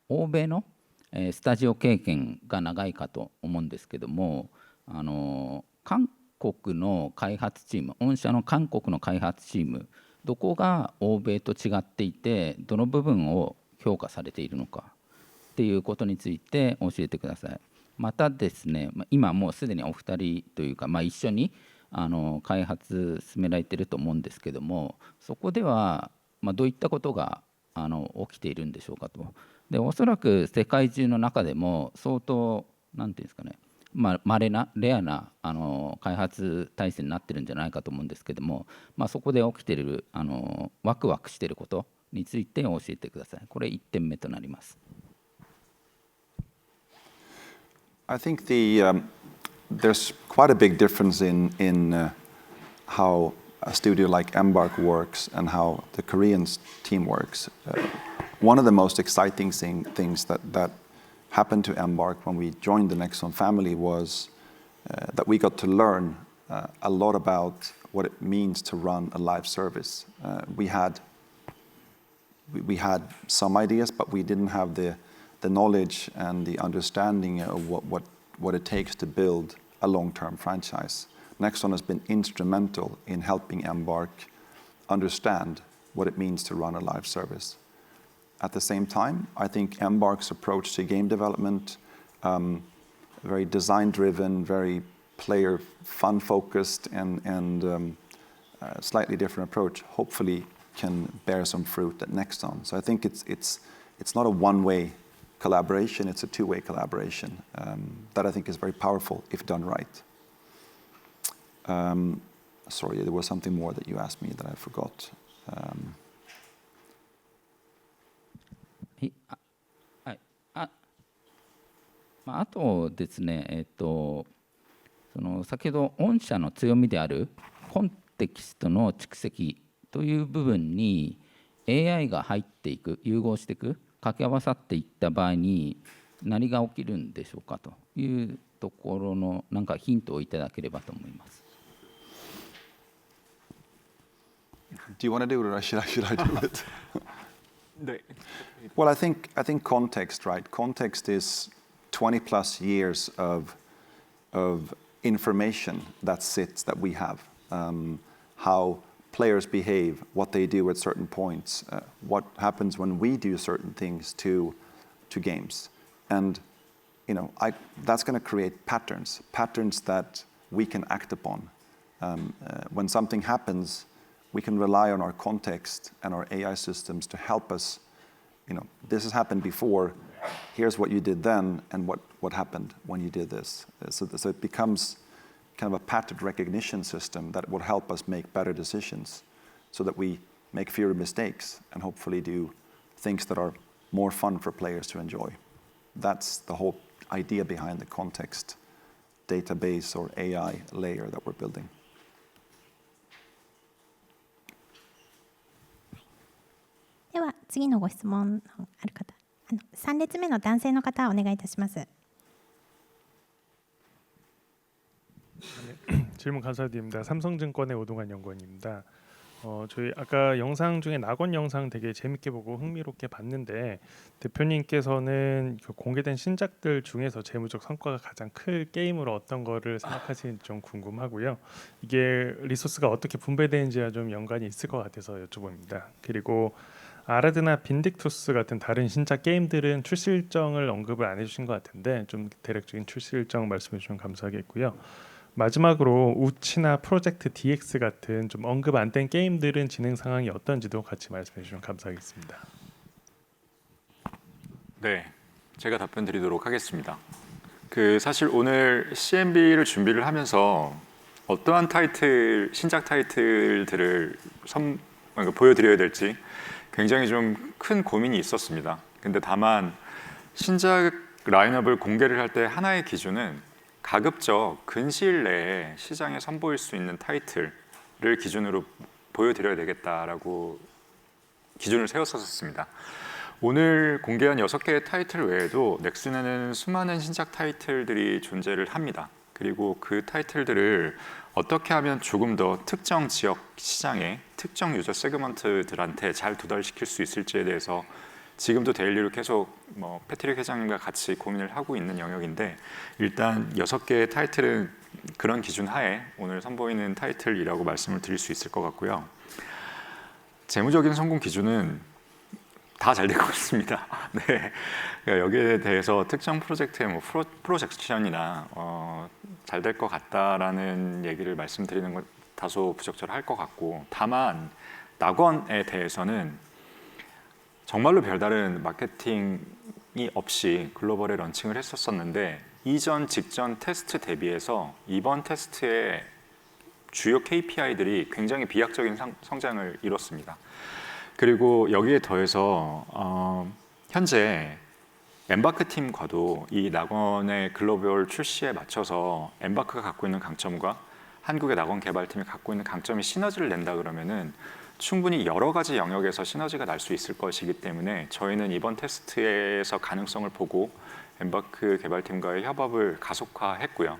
欧米のスタジオ経験が長いかと思うんですけども、韓国の開発チーム、御社の韓国の開発チーム、どこが欧米と違っていて、どの部分を評価されているのかっていうことについて教えてください。またですね、今もうすでにお二人というか、一緒に開発進められていると思うんですけども、そこではどういったことが起きているんでしょうかと。でおそらく世界中の中でも相当なんていうんですかね、稀なレアな開発体制になってるんじゃないかと思うんですけども、そこで起きているワクワクしていることについて教えてください。これ1点目となります。I think there's quite a big difference in how a studio like Embark works and how the Korean team works. One of the most exciting things that happened to Embark when we joined the Nexon family was that we got to learn a lot about what it means to run a live service. We had some ideas, but we didn't have the knowledge and the understanding of what it takes to build a long-term franchise. Nexon has been instrumental in helping Embark understand what it means to run a live service. At the same time, I think Embark's approach to game development, very design-driven, very player fun-focused, and slightly different approach, hopefully can bear some fruit at Nexon. So I think it's not a one-way collaboration, it's a two-way collaboration that I think is very powerful if done right. Sorry, there was something more that you asked me that I forgot. あとですね、その先ほど御社の強みであるコンテキストの蓄積という部分に AI が入っていく、融合していく、掛け合わさっていった場合に何が起きるんでしょうかというところのなんかヒントをいただければと思います。Do you want to do it or should I do it? Well, I think context, right? Context is 20 plus years of information that we have. How players behave, what they do at certain points, what happens when we do certain things to games. And that's going to create patterns that we can act upon. When something happens, we can rely on our context and our AI systems to help us. This has happened before. Here's what you did then, and what happened when you did this. So it becomes kind of a pattern recognition system that will help us make better decisions, so that we make fewer mistakes and hopefully do things that are more fun for players to enjoy. That's the whole idea behind the context database or AI layer that we're building. では次のご質問のある方、3列目の男性の方お願いいたします。 질문 감사드립니다. 삼성증권의 오동환 연구원입니다. 저희 아까 영상 중에 낙원 영상 되게 재밌게 보고 흥미롭게 봤는데 대표님께서는 그 공개된 신작들 중에서 재무적 성과가 가장 클 게임으로 어떤 거를 생각하시는지 좀 궁금하고요. 이게 리소스가 어떻게 분배되는지와 좀 연관이 있을 것 같아서 여쭤봅니다. 그리고 아라드나 빈딕투스 같은 다른 신작 게임들은 출시 일정을 언급을 안 해주신 것 같은데 좀 대략적인 출시 일정 말씀해 주시면 감사하겠고요. 마지막으로 우치나 프로젝트 DX 같은 좀 언급 안 된 게임들은 진행 상황이 어떤지도 같이 말씀해 주시면 감사하겠습니다. 네, 제가 답변 드리도록 하겠습니다. 사실 오늘 CMB를 준비를 하면서 어떠한 신작 타이틀들을 보여드려야 될지 굉장히 좀 큰 고민이 있었습니다. 근데 다만 신작 라인업을 공개를 할 때 하나의 기준은 가급적 근시일 내에 시장에 선보일 수 있는 타이틀을 기준으로 보여드려야 되겠다라고 기준을 세웠었습니다. 오늘 공개한 6개의 타이틀 외에도 넥슨에는 수많은 신작 타이틀들이 존재를 합니다. 그리고 그 타이틀들을 어떻게 하면 조금 더 특정 지역 시장에 특정 유저 세그먼트들한테 잘 도달시킬 수 있을지에 대해서 지금도 데일리로 계속 패트릭 회장님과 같이 고민을 하고 있는 영역인데 일단 6개의 타이틀은 그런 기준 하에 오늘 선보이는 타이틀이라고 말씀을 드릴 수 있을 것 같고요. 재무적인 성공 기준은 다 잘 될 것 같습니다. 네, 그러니까 여기에 대해서 특정 프로젝트의 프로젝션이나 잘 될 것 같다라는 얘기를 말씀드리는 건 다소 부적절할 것 같고, 다만 낙원에 대해서는 정말로 별다른 마케팅이 없이 글로벌에 런칭을 했었는데 이전 직전 테스트 대비해서 이번 테스트의 주요 KPI들이 굉장히 비약적인 성장을 이뤘습니다. 그리고 여기에 더해서 현재 엠바크 팀과도 이 낙원의 글로벌 출시에 맞춰서 엠바크가 갖고 있는 강점과 한국의 낙원 개발팀이 갖고 있는 강점이 시너지를 낸다 그러면은 충분히 여러 가지 영역에서 시너지가 날 수 있을 것이기 때문에 저희는 이번 테스트에서 가능성을 보고 엠바크 개발팀과의 협업을 가속화했고요.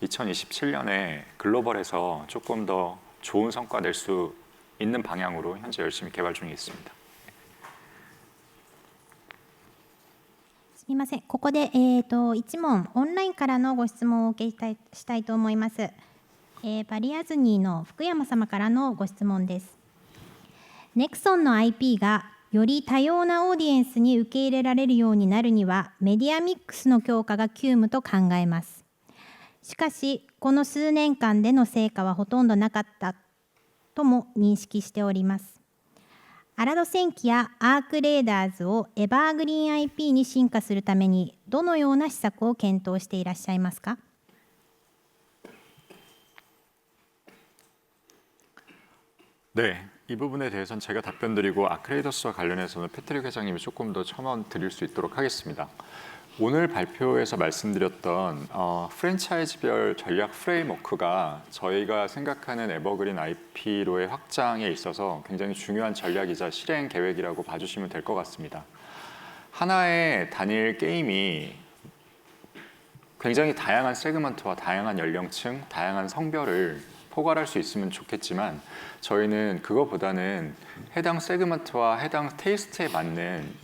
2027년에 글로벌에서 조금 더 좋은 성과 낼 수 있는 방향으로 현재 열심히 개발 중에 있습니다. すみません。ここで、1問オンラインからのご質問をお受けしたいと思います。バリアズニーの福山様からのご質問です。ネクソンの IP がより多様なオーディエンスに受け入れられるようになるにはメディアミックスの強化が急務と考えます。しかしこの数年間での成果はほとんどなかったとも認識しております。アラド戦記やアークレーダーズをエバーグリーン IP に進化するためにどのような施策を検討していらっしゃいますか？ 네, 이 부분에 대해서는 제가 답변드리고 아크레이더스와 관련해서는 패트릭 회장님이 조금 더 첨언 드릴 수 있도록 하겠습니다. 오늘 발표에서 말씀드렸던 프랜차이즈별 전략 프레임워크가 저희가 생각하는 에버그린 IP로의 확장에 있어서 굉장히 중요한 전략이자 실행 계획이라고 봐주시면 될 것 같습니다. 하나의 단일 게임이 굉장히 다양한 세그먼트와 다양한 연령층, 다양한 성별을 포괄할 수 있으면 좋겠지만 저희는 그거보다는 해당 세그먼트와 해당 테이스트에 맞는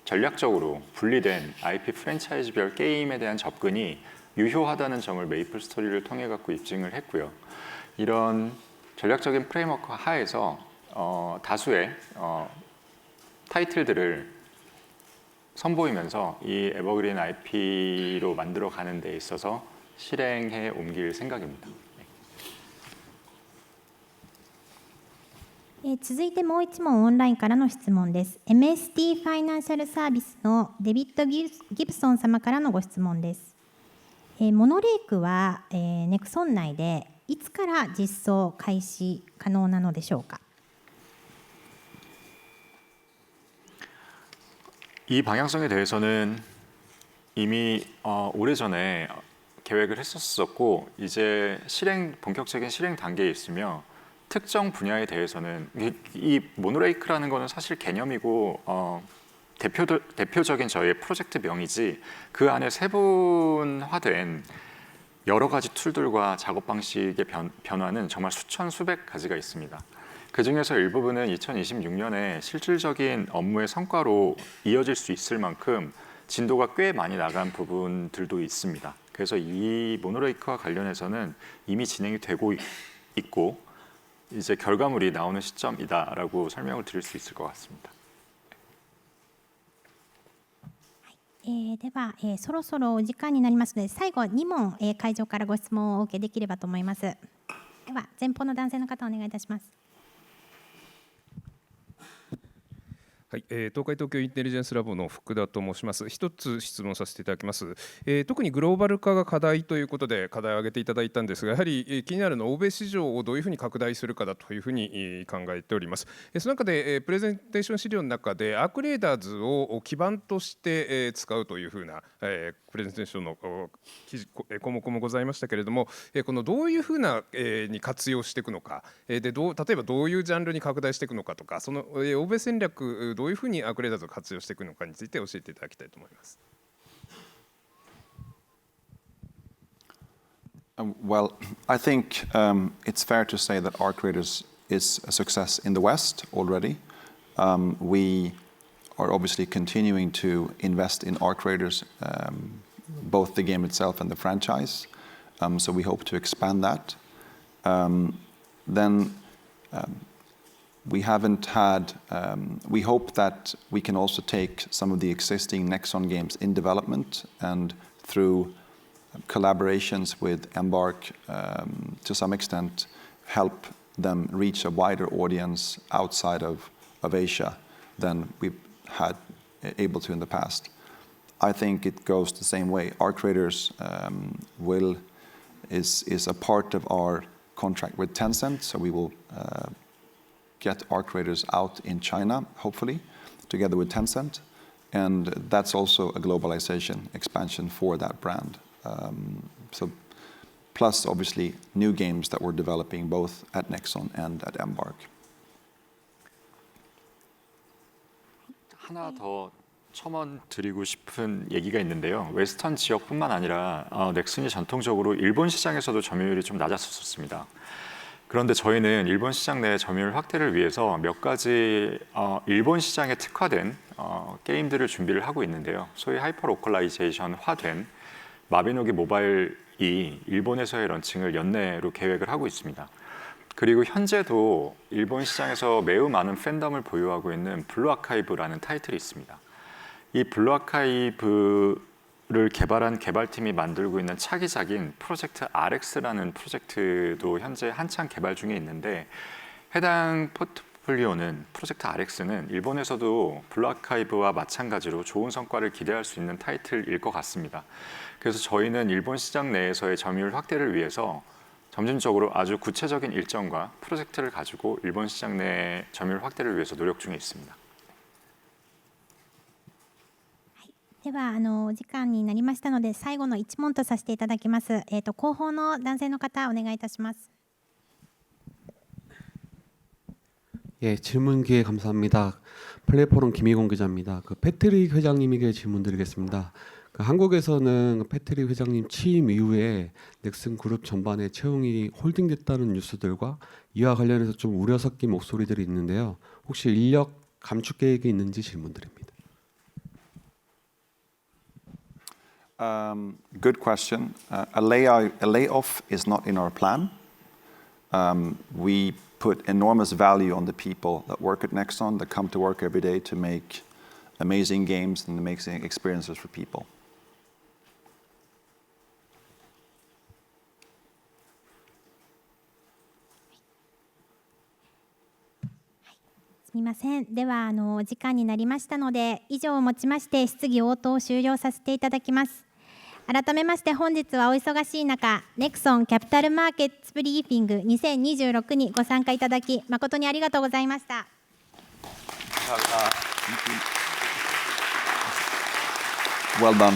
전략적으로 분리된 IP 프랜차이즈별 게임에 대한 접근이 유효하다는 점을 메이플 스토리를 통해 갖고 입증을 했고요. 이런 전략적인 프레임워크 하에서 다수의 타이틀들을 선보이면서 이 에버그린 IP로 만들어 가는 데 있어서 실행해 옮길 생각입니다. 続いてもう1問オンラインからの質問です。MST ファイナンシャルサービスのデビッド・ギブソン様からのご質問です。モノレークは、ネクソン内でいつから実装開始可能なのでしょうか。 이 방향성에 대해서는 이미 오래전에 계획을 했었고 이제 본격적인 실행 단계에 있으며 특정 분야에 대해서는 이 모노레이크라는 거는 사실 개념이고 대표적인 저희의 프로젝트 명이지 그 안에 세분화된 여러 가지 툴들과 작업 방식의 변화는 정말 수천 수백 가지가 있습니다. 그 중에서 일부분은 2026년에 실질적인 업무의 성과로 이어질 수 있을 만큼 진도가 꽤 많이 나간 부분들도 있습니다. 그래서 이 모노레이크와 관련해서는 이미 진행이 되고 있고 이제 결과물이 나오는 시점이다라고 설명을 드릴 수 있을 것 같습니다. では、そろそろお時間になりますので最後2問、会場からご質問をお受けできればと思います。では前方の男性の方お願いいたします。 はい、東海東京インテリジェンスラボの福田と申します。一つ質問させていただきます。特にグローバル化が課題ということで課題を挙げていただいたんですが、やはり気になるのは欧米市場をどういうふうに拡大するかだというふうに考えております。その中でプレゼンテーション資料の中でアークレーダーズを基盤として使うというふうなプレゼンテーションの項目もございましたけれども、このどういうふうなに活用していくのか、で例えばどういうジャンルに拡大していくのかとか、その欧米戦略どういうふうにアークレーダーズを活用していくのかについて教えていただきたいと思います。Well, I think it's fair to say that ArcRadars is a success in the West already. We are obviously continuing to invest in Arc Raiders, both the game itself and the franchise. So we hope to expand that. We haven't had. We hope that we can also take some of the existing Nexon games in development and through collaborations with Embark, to some extent, help them reach a wider audience outside of Asia than we've had able to in the past. I think it goes the same way. Arc Raiders is a part of our contract with Tencent, so we will get Arc Raiders out in China, hopefully, together with Tencent. And that's also a globalization expansion for that brand. So, plus, obviously, new games that we're developing both at Nexon and at Embark. 하나 더 첨언 드리고 싶은 얘기가 있는데요. 웨스턴 지역뿐만 아니라 넥슨이 전통적으로 일본 시장에서도 점유율이 좀 낮았었습니다. 그런데 저희는 일본 시장 내 점유율 확대를 위해서 몇 가지 일본 시장에 특화된 게임들을 준비를 하고 있는데요. 소위 하이퍼 로컬라이제이션화된 마비노기 모바일이 일본에서의 런칭을 연내로 계획을 하고 있습니다. 그리고 현재도 일본 시장에서 매우 많은 팬덤을 보유하고 있는 블루 아카이브라는 타이틀이 있습니다. 이 블루 아카이브를 개발한 개발팀이 만들고 있는 차기작인 프로젝트 RX라는 프로젝트도 현재 한창 개발 중에 있는데, 해당 포트폴리오는 프로젝트 RX는 일본에서도 블루 아카이브와 마찬가지로 좋은 성과를 기대할 수 있는 타이틀일 것 같습니다. 그래서 저희는 일본 시장 내에서의 점유율 확대를 위해서 점진적으로 아주 구체적인 일정과 프로젝트를 가지고 일본 시장 내 점유율 확대를 위해서 노력 중에 있습니다. ではお時間になりましたので最後の一問とさせていただきます。後方の男性の方お願いいたします。 예, 질문 기회 감사합니다. 플레이포럼 김희공 기자입니다. 패트릭 회장님에게 질문드리겠습니다. 한국에서는 패트릭 회장님 취임 이후에 넥슨 그룹 전반에 채용이 홀딩됐다는 뉴스들과 이와 관련해서 좀 우려 섞인 목소리들이 있는데요. 혹시 인력 감축 계획이 있는지 질문드립니다. Good question. A layoff is not in our plan. We put enormous value on the people that work at Nexon, that come to work every day to make amazing games and amazing experiences for people. すみません。ではお時間になりましたので以上をもちまして質疑応答を終了させていただきます。改めまして本日はお忙しい中、ネクソンキャピタルマーケッツブリーフィング2026にご参加いただき誠にありがとうございました。Well done.